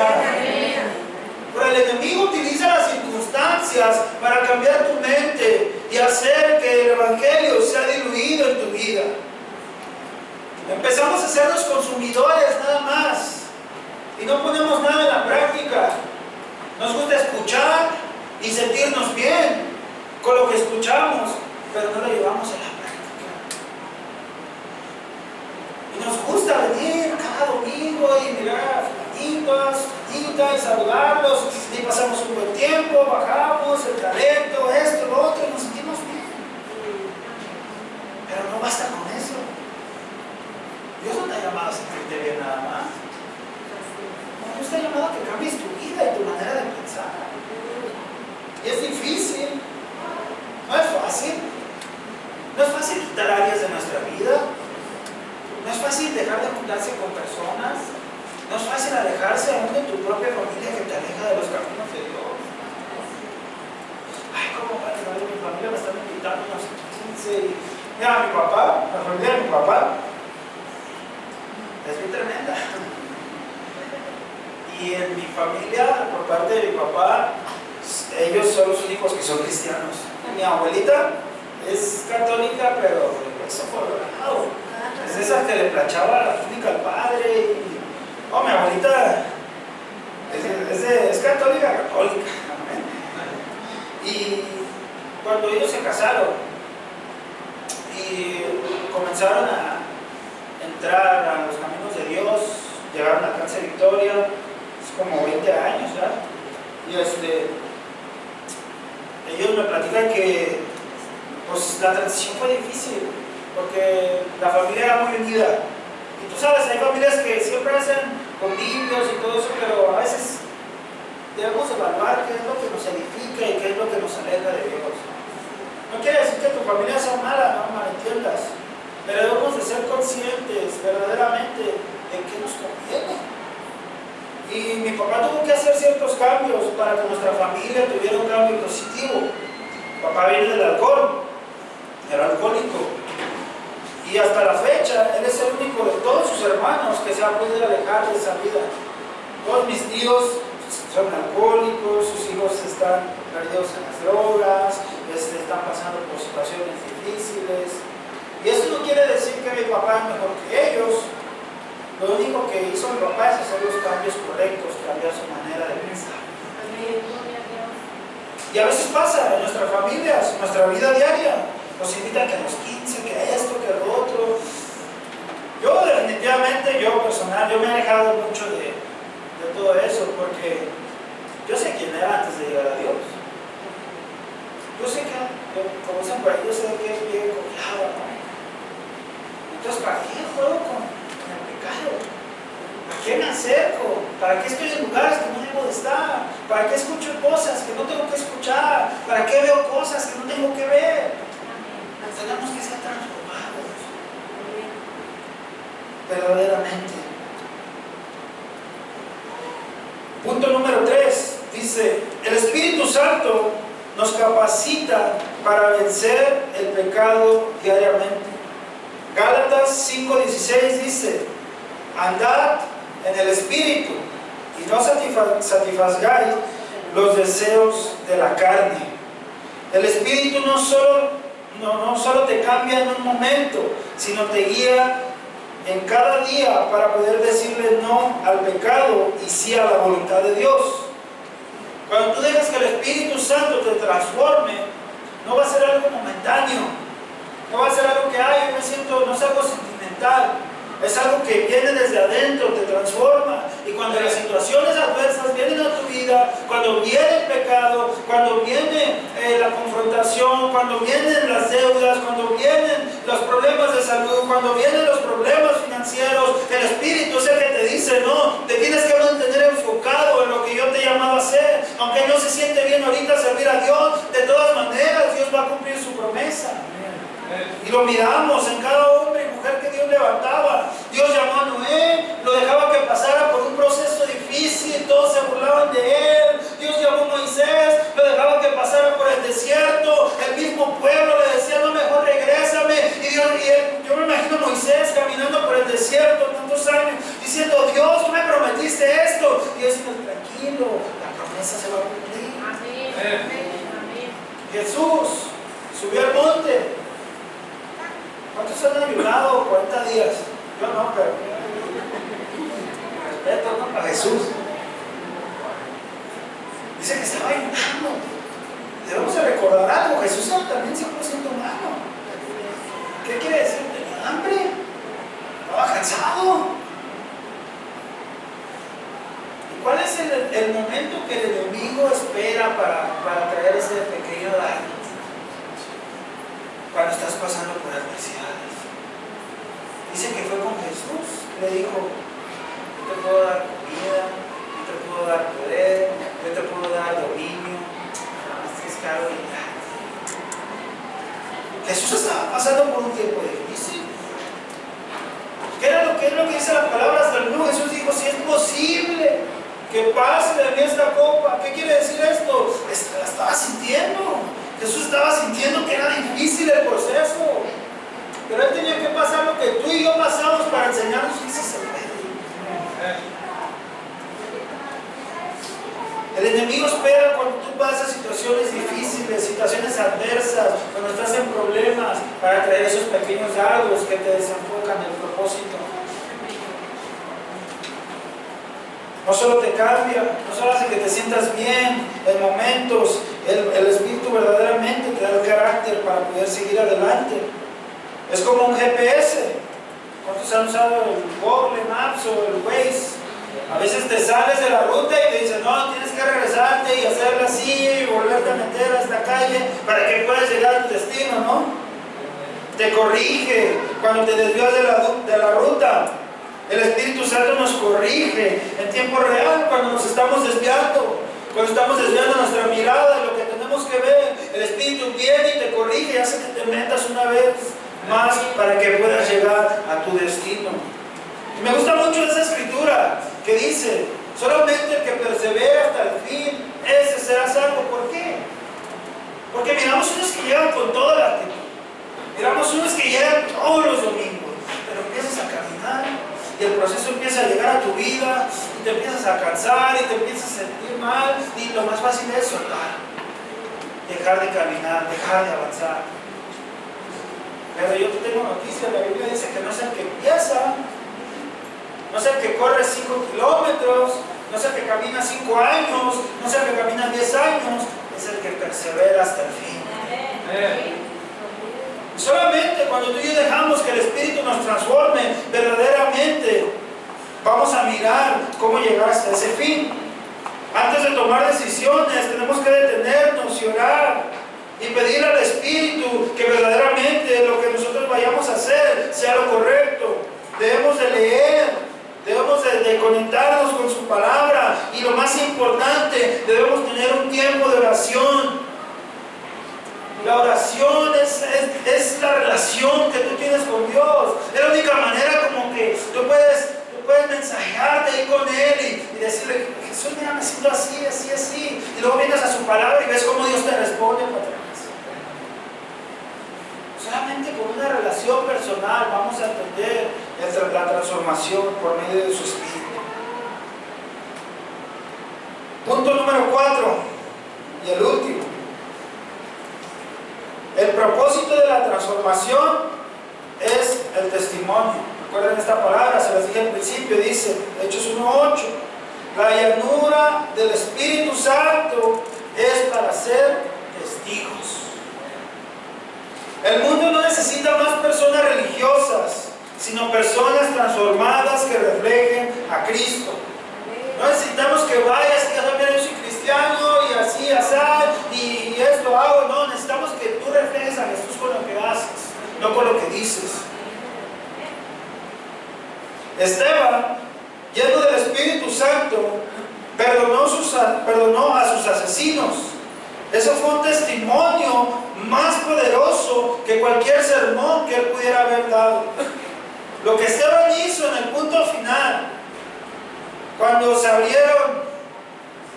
Pero el enemigo utiliza las circunstancias para cambiar tu mente y hacer que el evangelio sea diluido en tu vida. Empezamos a ser los consumidores nada más y no ponemos nada en la práctica. Nos gusta escuchar y sentirnos bien con lo que escuchamos, pero no lo llevamos a la práctica. Y nos gusta venir cada domingo y mirar a fulanitos, y saludarlos, y pasamos un buen tiempo, bajamos el talento, esto, lo otro, y nos sentimos bien. Pero no basta con eso. Dios no te ha llamado a sentirte bien nada más. No, Dios te ha llamado a que cambies tu vida y tu manera de pensar. Y es difícil. No es fácil. No es fácil quitar áreas de nuestra vida. No es fácil dejar de juntarse con personas. No es fácil alejarse aún de tu propia familia que te aleja de los caminos de Dios. Ay, ¿cómo va? Mi familia me está invitando a unos 15 y... Mira, mi papá, la familia de mi papá es bien tremenda. Y en mi familia, por parte de mi papá, ellos son los únicos que son cristianos. Mi abuelita es católica, pero eso fue logrado. Es esa que le planchaba la túnica al padre. Oh, mi abuelita es católica. Y cuando ellos se casaron y comenzaron a entrar a los caminos de Dios, llegaron a Cáncer Victoria, es como 20 años, ¿verdad? Y ellos me platican que pues la transición fue difícil, porque la familia era muy unida. Y tú sabes, hay familias que siempre hacen convivios y todo eso, pero a veces debemos evaluar qué es lo que nos edifica y qué es lo que nos aleja de Dios. No quiere decir que tu familia sea mala, no malentiendas, pero debemos de ser conscientes verdaderamente de qué nos conviene. Y mi papá tuvo que hacer ciertos cambios para que nuestra familia tuviera un cambio positivo. Mi papá viene del alcohol, era alcohólico. Y hasta la fecha, él es el único de todos sus hermanos que se ha podido alejar de esa vida. Todos mis tíos son alcohólicos, sus hijos están perdidos en las drogas, están pasando por situaciones difíciles. Y eso no quiere decir que mi papá es mejor que ellos. Lo único que hizo mi papá es hacer los cambios correctos, cambiar su manera de pensar. Y a veces pasa en nuestras familias, en nuestra vida diaria. nos invitan que a los 15, que esto, que lo otro. Yo definitivamente, yo personal, yo me he alejado mucho de todo eso, porque yo sé quién era antes de llegar a Dios. Yo sé que, como dicen por ahí, yo sé que es bien confiado, ¿no? Entonces, ¿para qué juego con el pecado? ¿Para qué me acerco? ¿Para qué estoy en lugares que no debo de estar? ¿Para qué escucho cosas que no tengo que escuchar? ¿Para qué veo cosas que no tengo que ver? Tenemos que ser transformados verdaderamente. Punto número 3 dice: el Espíritu Santo nos capacita para vencer el pecado diariamente. Gálatas 5:16 dice: andad en el Espíritu y no satisfagáis los deseos de la carne. El Espíritu no solo te cambia en un momento, sino te guía en cada día para poder decirle no al pecado y sí a la voluntad de Dios. Cuando tú dejas que el Espíritu Santo te transforme, no va a ser algo momentáneo, no va a ser algo que yo me siento, no es algo sentimental, es algo que viene desde adentro, te transforma. Y cuando las situaciones adversas vienen a tu vida, cuando viene el pecado, cuando viene la confrontación, cuando vienen las deudas, cuando vienen los problemas de salud, cuando vienen los problemas financieros, el Espíritu es el que te dice: no, te tienes que mantener enfocado en lo que yo te he llamado a hacer. Aunque no se siente bien ahorita servir a Dios, de todas maneras Dios va a cumplir su promesa. Y lo miramos en cada hombre y mujer que Dios levantaba. Dios llamó a Noé, lo dejaba que pasara por un proceso difícil, todos se burlaban de él. Dios llamó a Moisés, lo dejaba que pasara por el desierto, el mismo pueblo le decía: no, mejor regrésame. Yo me imagino a Moisés caminando por el desierto tantos años, diciendo: Dios, tú me prometiste esto. Y Dios dijo: tranquilo, la promesa se va a cumplir. Amén. Amén. Jesús subió al monte. ¿Cuántos han ayunado 40 días? Yo no, pero respeto, ¿no?, a Jesús. Dice que estaba ayunando. Debemos de recordar algo: Jesús era también 100% humano. ¿Qué quiere decir? Tenía hambre, estaba cansado. ¿Y cuál es el momento que el enemigo espera para traer ese pequeño daño? Cuando estás pasando por adversidades. Dice que fue con Jesús, le dijo: yo te puedo dar comida, yo te puedo dar poder, yo te puedo dar dominio, es caro y gratis. Jesús estaba pasando por un tiempo difícil. ¿Qué es lo que dice las palabras del mundo? Jesús dijo: si es posible que pase de mí esta copa. ¿Qué quiere decir esto? La estaba sintiendo. Jesús estaba sintiendo que era difícil el proceso, pero Él tenía que pasar lo que tú y yo pasamos para enseñarnos que sí se puede. El enemigo espera cuando tú pasas situaciones difíciles, situaciones adversas, cuando estás en problemas, para traer esos pequeños dardos que te desenfocan del propósito. No solo te cambia, no solo hace que te sientas bien en momentos, el Espíritu verdaderamente te da el carácter para poder seguir adelante. Es como un GPS. ¿Cuántos han usado el Google Maps o el Waze? A veces te sales de la ruta y te dicen: no, tienes que regresarte y hacerla así y volverte a meter a esta calle para que puedas llegar a tu destino, ¿no? Te corrige cuando te desvías de la ruta. El Espíritu Santo nos corrige en tiempo real cuando nos estamos desviando, cuando estamos desviando nuestra mirada de lo que tenemos que ver. El Espíritu viene y te corrige y hace que te metas una vez más para que puedas llegar a tu destino. Y me gusta mucho esa escritura que dice: solamente el que persevera hasta el fin, ese será salvo. ¿Por qué? Porque miramos unos que llegan con toda la actitud, miramos unos que llegan todos los domingos, pero empiezas a caminar y el proceso empieza a llegar a tu vida y te empiezas a cansar y te empiezas a sentir mal, y lo más fácil es soltar, dejar de caminar, dejar de avanzar. Pero yo te tengo noticias: la Biblia dice que no es el que empieza, no es el que corre 5 kilómetros, no es el que camina 5 años, no es el que camina 10 años, es el que persevera hasta el fin. Y solamente cuando tú y yo dejamos que el Espíritu nos transforme verdaderamente, vamos a mirar cómo llegar hasta ese fin. Antes de tomar decisiones, tenemos que detenernos y orar y pedir al Espíritu que verdaderamente lo que nosotros vayamos a hacer sea lo correcto. Debemos de leer, debemos de conectarnos con su palabra, y lo más importante, debemos tener un tiempo de oración. La oración es la relación que tú tienes con Dios. Es la única manera como que tú puedes mensajearte ahí con Él y decirle: Jesús, mira, me siento así, así, así. Y luego vienes a su palabra y ves cómo Dios te responde para atrás. Solamente con una relación personal vamos a entender la transformación por medio de su Espíritu. Punto número 4 y el último. El propósito de la transformación es el testimonio. Recuerden esta palabra, se las dije al principio, dice Hechos 1:8: la llanura del Espíritu Santo es para ser testigos. El mundo no necesita más personas religiosas, sino personas transformadas que reflejen a Cristo. No necesitamos que vayas y digas: mira, yo soy cristiano y así, y esto hago. No, necesitamos que tú reflejes a Jesús con lo que haces, no con lo que dices. Esteban, lleno del Espíritu Santo, perdonó a sus asesinos. Eso fue un testimonio más poderoso que cualquier sermón que él pudiera haber dado. Lo que Esteban hizo en el punto final, cuando se abrieron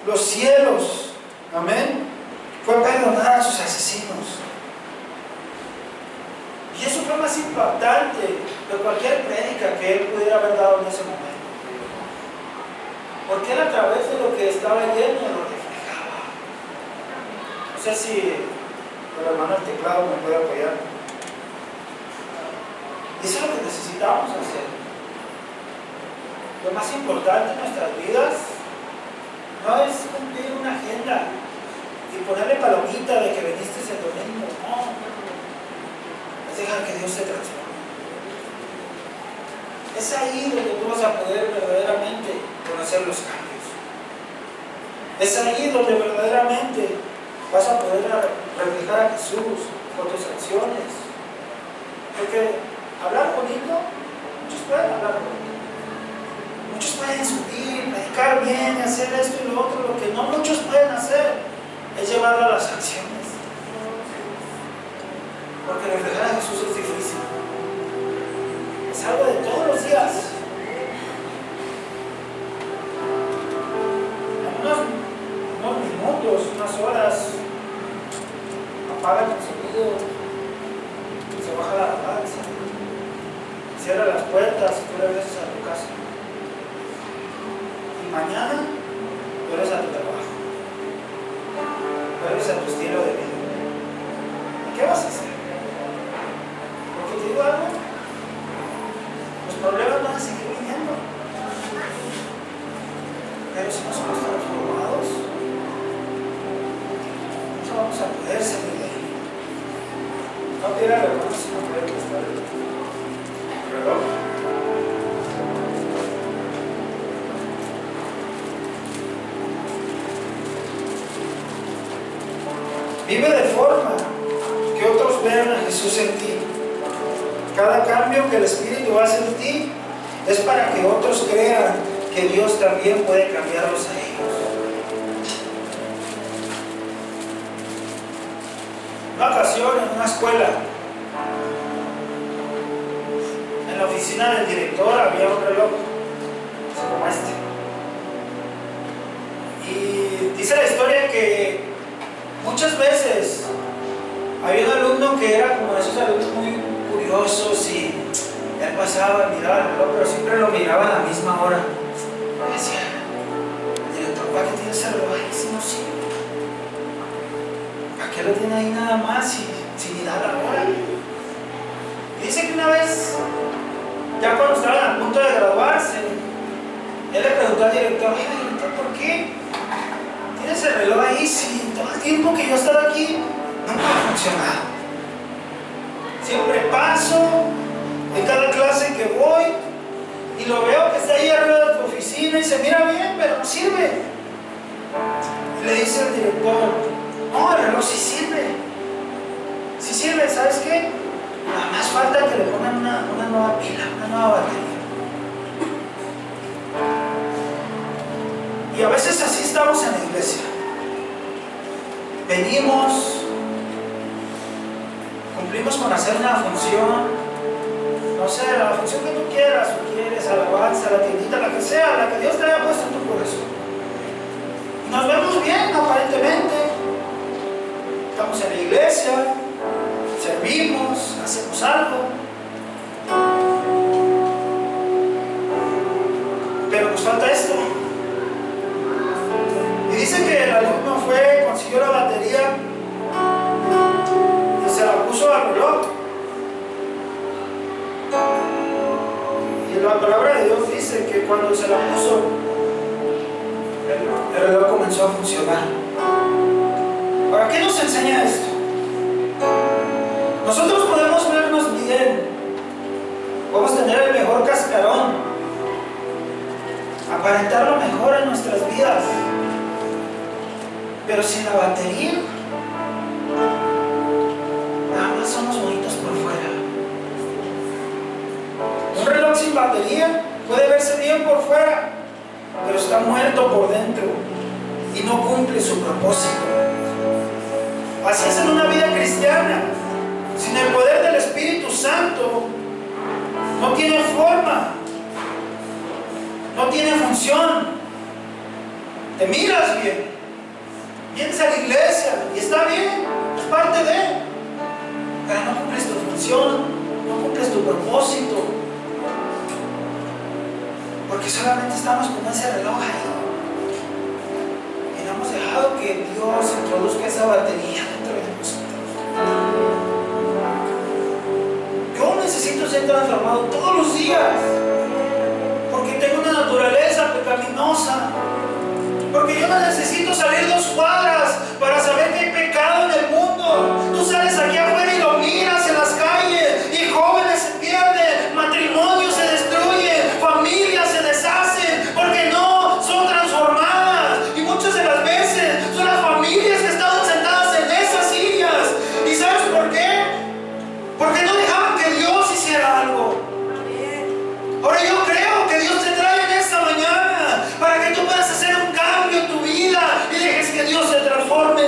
los cielos, amén, fue perdonar a sus asesinos. Y eso fue más impactante que cualquier prédica que él pudiera haber dado en ese momento. Porque él, a través de lo que estaba lleno, lo reflejaba. No sé si el hermano del teclado me puede apoyar. Eso es lo que necesitamos hacer. Lo más importante en nuestras vidas no es cumplir una agenda y ponerle palomita de que viniste el domingo. No. Es dejar que Dios te transforme. Es ahí donde tú vas a poder verdaderamente conocer los cambios. Es ahí donde verdaderamente vas a poder reflejar a Jesús con tus acciones. Porque hablar bonito, muchos pueden hablar bonito. Muchos pueden subir, predicar bien, hacer esto y lo otro. Lo que no muchos pueden hacer es llevarlo a las acciones. Porque reflejar a Jesús es difícil. Es algo de todos los días. En unos minutos, unas horas, apaga el sonido, se baja la alabanza, cierra las puertas y tú regresas a tu casa. Y mañana vuelves a tu trabajo, vuelves a tu estilo de vida. ¿Y qué vas a hacer? Porque te digo algo, los problemas van a seguir viniendo. Pero si no somos transformados, no vamos a poder salir de ahí. No quiero al hermano si no puede prestar el reloj. Vive de forma que otros vean a Jesús en ti. Cada cambio que el Espíritu hace en ti es para que otros crean que Dios también puede cambiarlos a ellos. Una ocasión en una escuela, en la oficina del director había un reloj como este. Y dice la historia que muchas veces había un alumno que era como esos alumnos muy curiosos y él pasaba y miraba el reloj, pero siempre lo miraba a la misma hora. Y decía: el director, ¿para qué tiene ese reloj ahí si no sirve? ¿Para qué lo tiene ahí nada más si ni da la hora? Y dice que una vez, ya cuando estaban a punto de graduarse, él le preguntó al director: oye, director, ¿por qué tiene ese reloj ahí si todo el tiempo que yo he estado aquí nunca ha funcionado? Siempre paso en cada clase que voy y lo veo que está ahí arriba de tu oficina y se mira bien, pero no sirve. Y le dice al director, no, el reloj sí sirve. Sí sirve, ¿sabes qué? Nada más falta que le pongan una nueva pila, una nueva batería. Y a veces así estamos en la iglesia. Venimos, cumplimos con hacer una función, no sé, la función que tú quieras, o quieres, alabanza, la tiendita, la que sea, la que Dios te haya puesto en tu corazón. Y nos vemos bien, aparentemente. Estamos en la iglesia, servimos, hacemos algo. Pero nos falta esto. Y dice que el alumno consiguió la batería y se la puso al reloj. Y la palabra de Dios dice que cuando se la puso, el reloj comenzó a funcionar. ¿Para qué nos enseña esto? Nosotros podemos vernos bien, podemos tener el mejor cascarón, aparentar lo mejor en nuestras vidas, pero sin la batería, nada más somos bonitos por fuera. Un reloj sin batería puede verse bien por fuera, pero está muerto por dentro y no cumple su propósito. Así es en una vida cristiana. Sin el poder del Espíritu Santo, no tiene forma, no tiene función. Te miras bien, vienes a la iglesia y está bien, es parte de, pero no cumples tu función, no cumples tu propósito, porque solamente estamos con ese reloj ahí y no hemos dejado que Dios introduzca esa batería dentro de nosotros. Yo necesito ser transformado todos los días, porque tengo una naturaleza pecaminosa, porque yo no necesito salir 2 cuadras para saber que hay pecado en el mundo. Tú sales aquí afuera y lo miras en las calles, y jóvenes se pierden, matrimonios se destruyen, familias se deshacen, porque no son transformadas. Y muchas de las veces son las familias que estaban sentadas en esas sillas. ¿Y sabes por qué? Porque no dejaban que Dios hiciera algo. Ahora yo creo que Dios te trae en esta mañana para que tú puedas hacer un cambio en tu vida y dejes que Dios te transforme.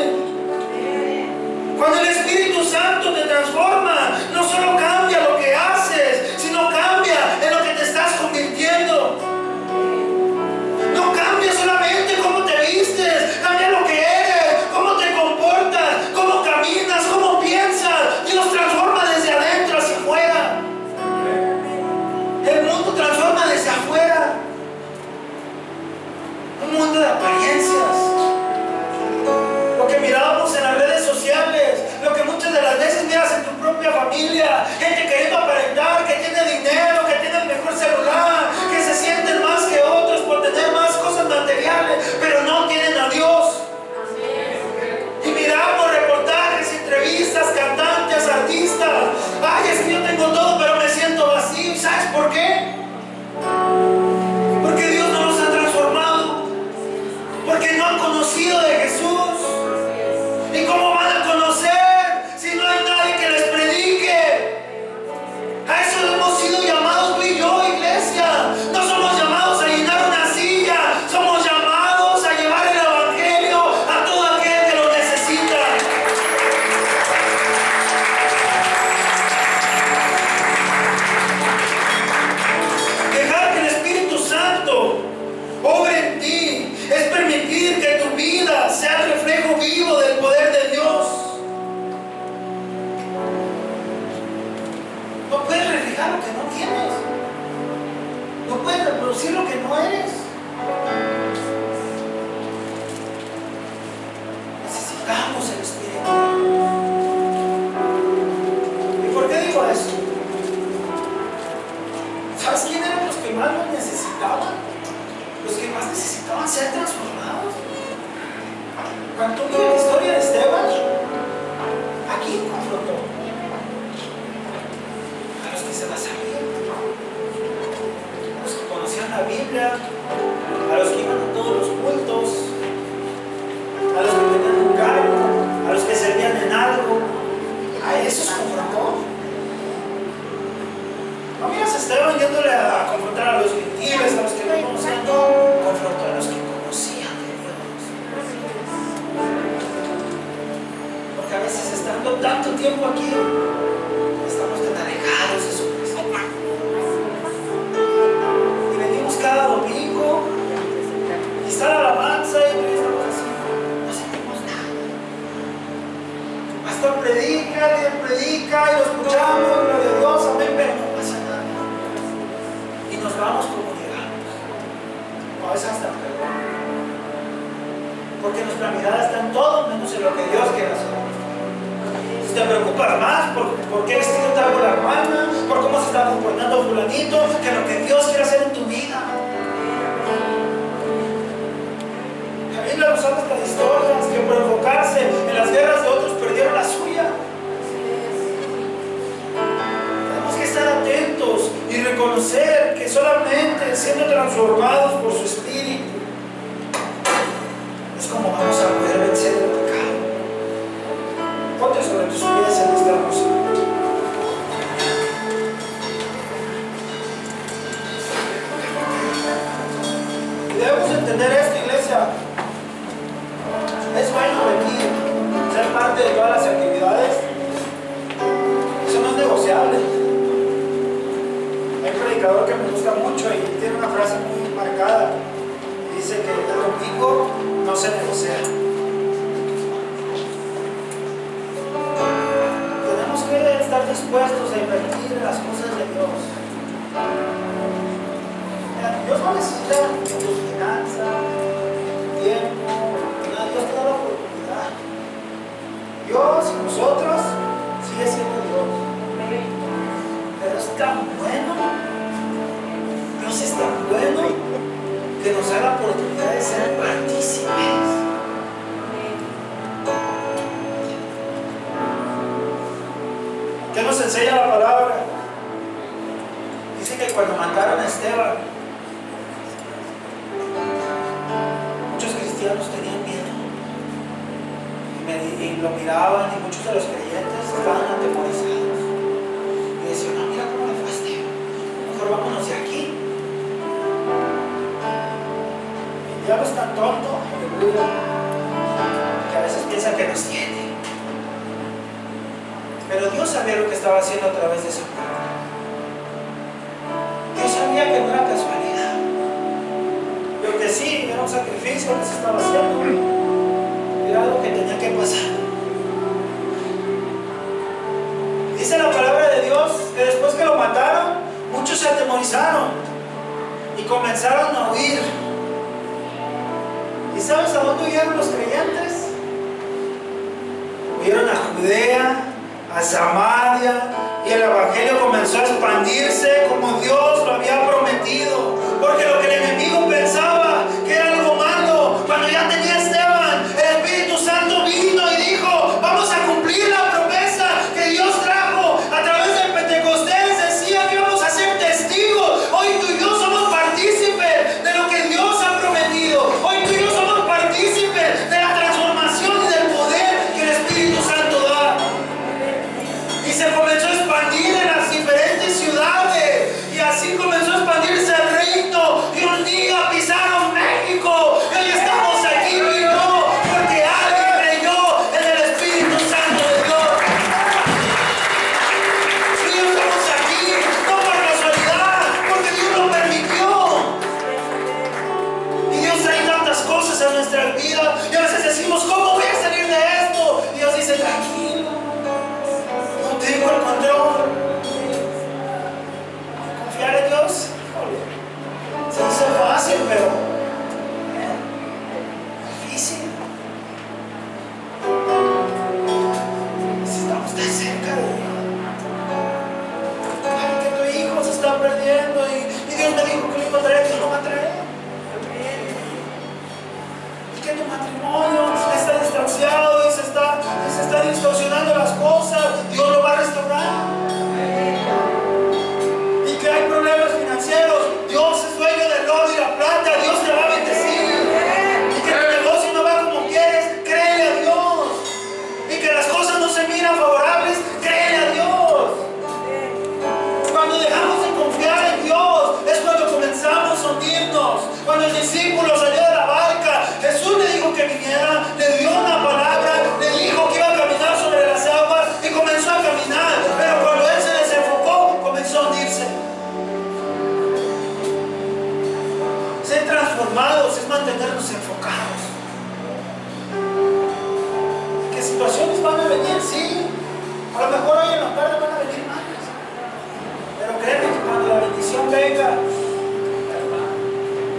Cuando el Espíritu Santo te transforma, no solo cambia lo que haces, sino cambia en lo que te estás convirtiendo. No cambia solamente cómo te vistes, cambia lo que eres, cómo te comportas, cómo caminas, cómo piensas. Dios transforma desde adentro hacia afuera. El mundo transforma desde afuera. Un mundo de apariencias. Lo que mirábamos en las redes sociales, lo que muchas de las veces miras en tu propia familia, gente queriendo aparentar que tiene dinero, que tiene el mejor celular, que se sienten más que otros por tener más cosas materiales, pero no tienen a Dios. Y miramos reportajes, entrevistas, cantantes, artistas. Ay, es que yo tengo todo, pero me siento vacío. ¿Sabes por qué? Porque Dios no los ha transformado, porque no han conocido de Jesús. ¿Y cómo van a conocer si no hay nadie que les predique? A eso hemos sido llamados tú y yo, iglesia. No somos llamados a llenar una silla, somos llamados a llevar el evangelio a todo aquel que lo necesita. Dejar que el Espíritu Santo obre en ti es permitir que tu vida sea el reflejo vivo del poder de Dios. No puedes reflejar lo que no tienes. No puedes reproducir lo que no eres. Necesitamos el Espíritu. ¿Y por qué digo esto? ¿Sabes quién eran los que más lo necesitaban? Los que más necesitaban ser transformados. Cuando tú lees la historia de Esteban, aquí confrontó. empiezan a salir. A los que conocían la Biblia, a los que iban a todos los cultos, a los que tenían un cargo, a los que servían en algo, a esos confrontó. No miras a Esteban yéndole a confrontar a los gentiles, a los que no conocían, no, confrontó a los que conocían de Dios. Porque a veces estando tanto tiempo aquí, estamos tan alejados de su presencia. Y venimos cada domingo y está la alabanza y estamos así, no sentimos nada. Pastor predica y lo escuchamos, gloria a Dios, amén, pero no pasa nada. Y nos vamos como llegamos. O a veces hasta peor. Porque nuestra mirada está en todo menos en lo que Dios quiere hacer. Si te preocupas más por qué vestido trajo la hermana, por cómo se está comportando fulanito, que lo que Dios quiere hacer en tu vida. La Biblia nos habla estas historias que por enfocarse en las guerras de otros perdieron la suya. Tenemos que estar atentos y reconocer que solamente siendo transformados por su Espíritu es como vamos a poder vencer el pecado. Ponte sobre tus pies en esta hermosa. Y debemos entender esto, iglesia. Es bueno venir, ser parte de todas las actividades. Eso no es negociable. Hay un predicador que me gusta mucho y tiene una frase muy marcada. Dice que el domingo no se negocia. Tenemos que estar dispuestos a invertir en las cosas de Dios. Dios no necesita tus finanzas, tiempo, nada. Dios te da la oportunidad. Dios y nosotros sigue siendo Dios. Pero es tan bueno, Dios es tan bueno que nos da la oportunidad de ser partícipes. ¿Qué nos enseña la palabra? Dice que cuando mataron a Esteban, muchos cristianos tenían miedo y lo miraban, y muchos de los creyentes estaban atemorizados y decían: no, mira cómo le fue a Esteban, mejor vámonos de aquí. El diablo es tan tonto, aleluya, que a veces piensa que nos tiene. Pero Dios sabía lo que estaba haciendo a través de esa muerte. Dios sabía que no era casualidad. Lo que sí era un sacrificio que se estaba haciendo. Era algo que tenía que pasar. Dice la palabra de Dios que después que lo mataron, muchos se atemorizaron y comenzaron a huir. ¿Y sabes a dónde huyeron los creyentes? Huyeron a Judea, a Samaria, y el evangelio comenzó a expandirse como Dios lo había prometido. Porque lo que el enemigo pensaba que era algo malo, cuando ya tenía Esteban, el Espíritu Santo vino y dijo: vamos a cumplir la promesa que Dios trajo a través del Pentecostés. Decía que íbamos a ser testigos. Hoy tú y yo somos partícipes de lo que Dios ha prometido. Hoy tú y yo somos partícipes de la transformación y del poder que el Espíritu Santo da. Y se comenzó a expandir en las diferentes ciudades, y así comenzó a expandirse el reino, y un día pisaron México, y hoy estamos aquí tú y yo, porque alguien creyó en el Espíritu Santo de Dios. Y hoy estamos aquí, no por casualidad, porque Dios lo permitió. Y Dios trae tantas cosas a nuestras vidas, y a veces decimos: ¿cómo voy a salir de esto? Y Dios dice: tranquilo, tengo el control. Confiar en Dios, se dice fácil, pero difícil. Si estamos tan cerca de Dios, ay, que tu hijo se está perdiendo y Dios me dijo que lo iba a traer, que lo va a traer. Y que tu matrimonio está distanciado y se está distorsionando las cosas, Dios lo va a restaurar. Cuando dejamos de confiar en Dios, es cuando comenzamos a hundirnos. Cuando el discípulo salió de la barca, Jesús le dijo que viniera, le dio una palabra, le dijo que iba a caminar sobre las aguas y comenzó a caminar. Pero cuando él se desenfocó, comenzó a hundirse. Ser transformados es mantenernos enfocados. ¿Qué situaciones van a venir? Sí. A lo mejor hoy en la tarde van a venir más. Pero créeme que cuando la bendición venga,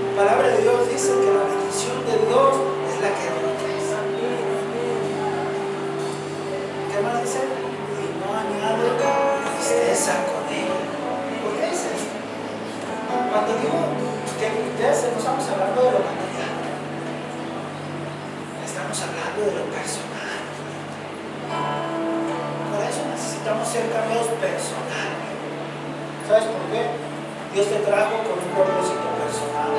la palabra de Dios dice que la bendición de Dios es la que regresa. ¿Qué más dice? Y no añade tristeza con ella. ¿Por qué dice esto? Cuando digo que tristeza, no estamos hablando de lo material. Estamos hablando de lo personal. Por eso necesitamos ser cambiados personales. ¿Sabes por qué? Dios te trajo con un propósito personal.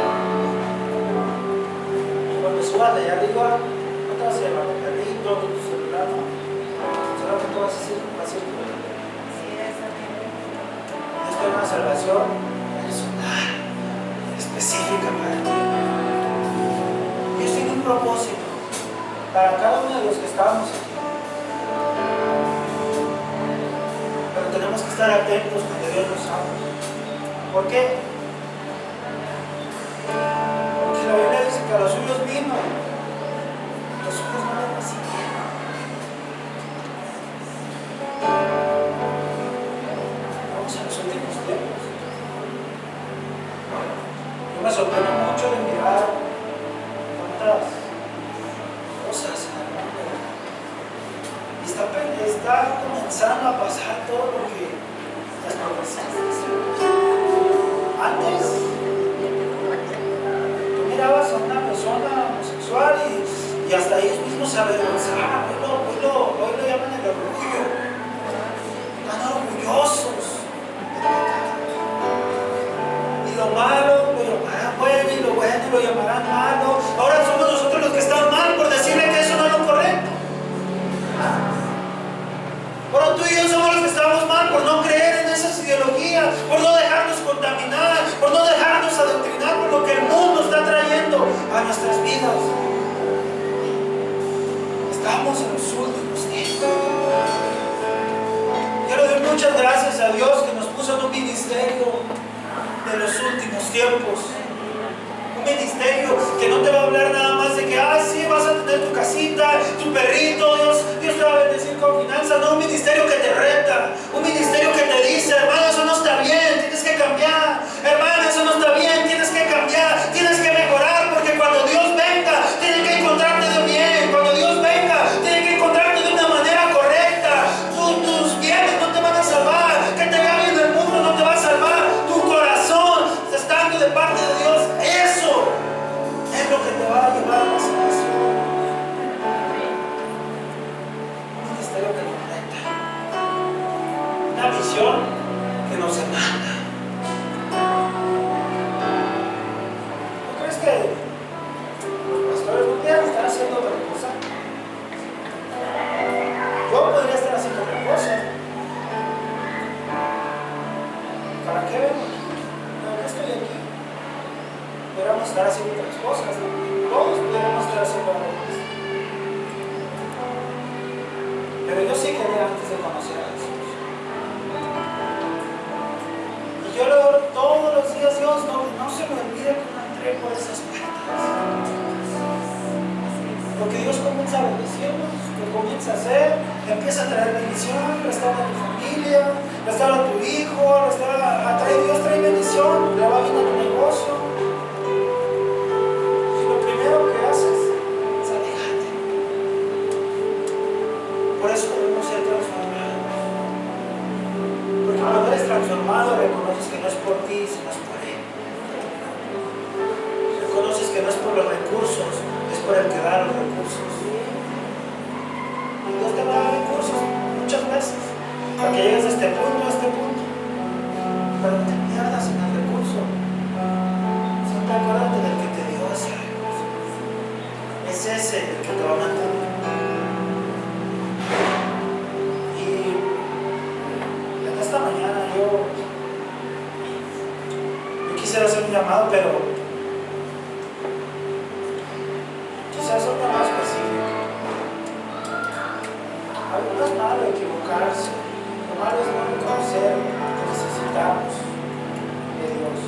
Y cuando subas de allá arriba, no te vas a llevar tu perrito, tu celular, no. Solamente vas a decir, Dios tiene una salvación personal, específica para ti. Dios tiene un propósito para cada uno de los que estamos aquí. Pero tenemos que estar atentos cuando Dios nos habla. ¿Por qué? Porque la Biblia dice que a los suyos vino, los suyos no le recibieron. Vamos a los últimos tiempos. Yo me sorprendo mucho de mirar cuántas cosas en el mundo. Y está comenzando a pasar todo lo que las profecías dicen. Antes, tú mirabas a una persona homosexual y hasta ellos mismos se avergonzaban. Hoy lo llaman el orgullo. Están orgullosos del pecado. Y lo malo lo llamarán bueno y lo bueno lo llamarán malo. Ahora somos nosotros los que están mal por decirle que eso no es lo correcto. Ahora tú y yo somos los que estamos mal por no creer en esas ideologías, por no dejarnos contaminar, por no dejarnos adoctrinar por lo que el mundo está trayendo a nuestras vidas. Estamos en los últimos tiempos. Yo le doy muchas gracias a Dios que nos puso en un ministerio de los últimos tiempos. Un ministerio que no te va a hablar nada más de que, sí, vas a tener tu casita, tu perrito, Dios te va a bendecir con finanzas. No, un ministerio que te reta, un ministerio que te dice, hermano, eso no está bien, tienes que cambiar. Hermano, eso no está bien, tienes que cambiar, tienes que mejorar, porque cuando Dios venga, tiene que encontrarte de bien. Cuando Dios venga, tiene que encontrarte de una manera correcta. Tus bienes no te van a salvar, que te vea bien el mundo no te va a salvar. Tu corazón, estando de parte de Dios, eso es lo que te va a llevar a la salvación. Un ministerio que nos reta, una visión que nos demanda. ¿No crees que los pastores no pudieran estar haciendo otra cosa? Yo podría estar haciendo otra cosa. ¿Para qué vengo? ¿Para qué estoy aquí? Podríamos estar haciendo otras cosas. Todos podríamos estar haciendo algo más. Pero yo sí quería antes de conocer a Jesús. Y yo le oro todos los días, Dios, no se me olvide que no entré por esas puertas. Porque Dios comienza a bendecirnos, lo comienza a hacer, empieza a traer bendición, restaura a tu familia, restaura a tu hijo, Dios trae bendición, le va bien a tu negocio. Y lo primero que haces es alejarte. Por eso debemos ser transformados. Porque cuando eres transformado, reconoces que no es por ti, sino es por Él. Reconoces que no es por los recursos, es por el que da los recursos. Y Dios te va a dar recursos muchas veces para que llegues de este punto a este punto. Pero no te pierdas en el recurso. Siempre acuérdate del que te dio ese recurso. Es ese el que te va a mantener. Y en esta mañana yo llamado, pero quizás otra más específica. Algo no es malo equivocarse, lo malo es no reconocer que necesitamos de Dios.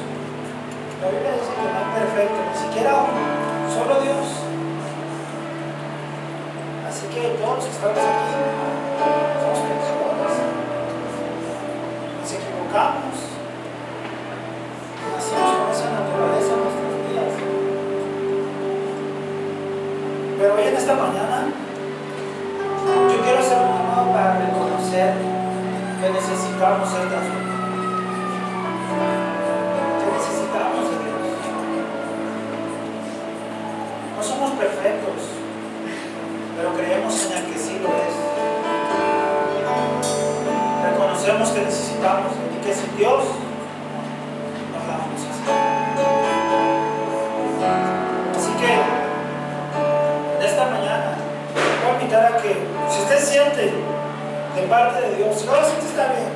La Biblia dice que no es perfecto, ni siquiera uno, solo Dios. Así que todos los que estamos aquí somos pecadores, nos equivocamos, nacimos con esa naturaleza en nuestras vidas. Pero hoy en esta mañana yo quiero hacer un llamado para reconocer que necesitamos ser transformados, que necesitamos de Dios. No somos perfectos, pero creemos en el que sí lo es. Reconocemos que necesitamos y que sin Dios nos la vamos a hacer. Así que en esta mañana voy a invitar a que, si usted siente de parte de Dios, si ahora sí está bien,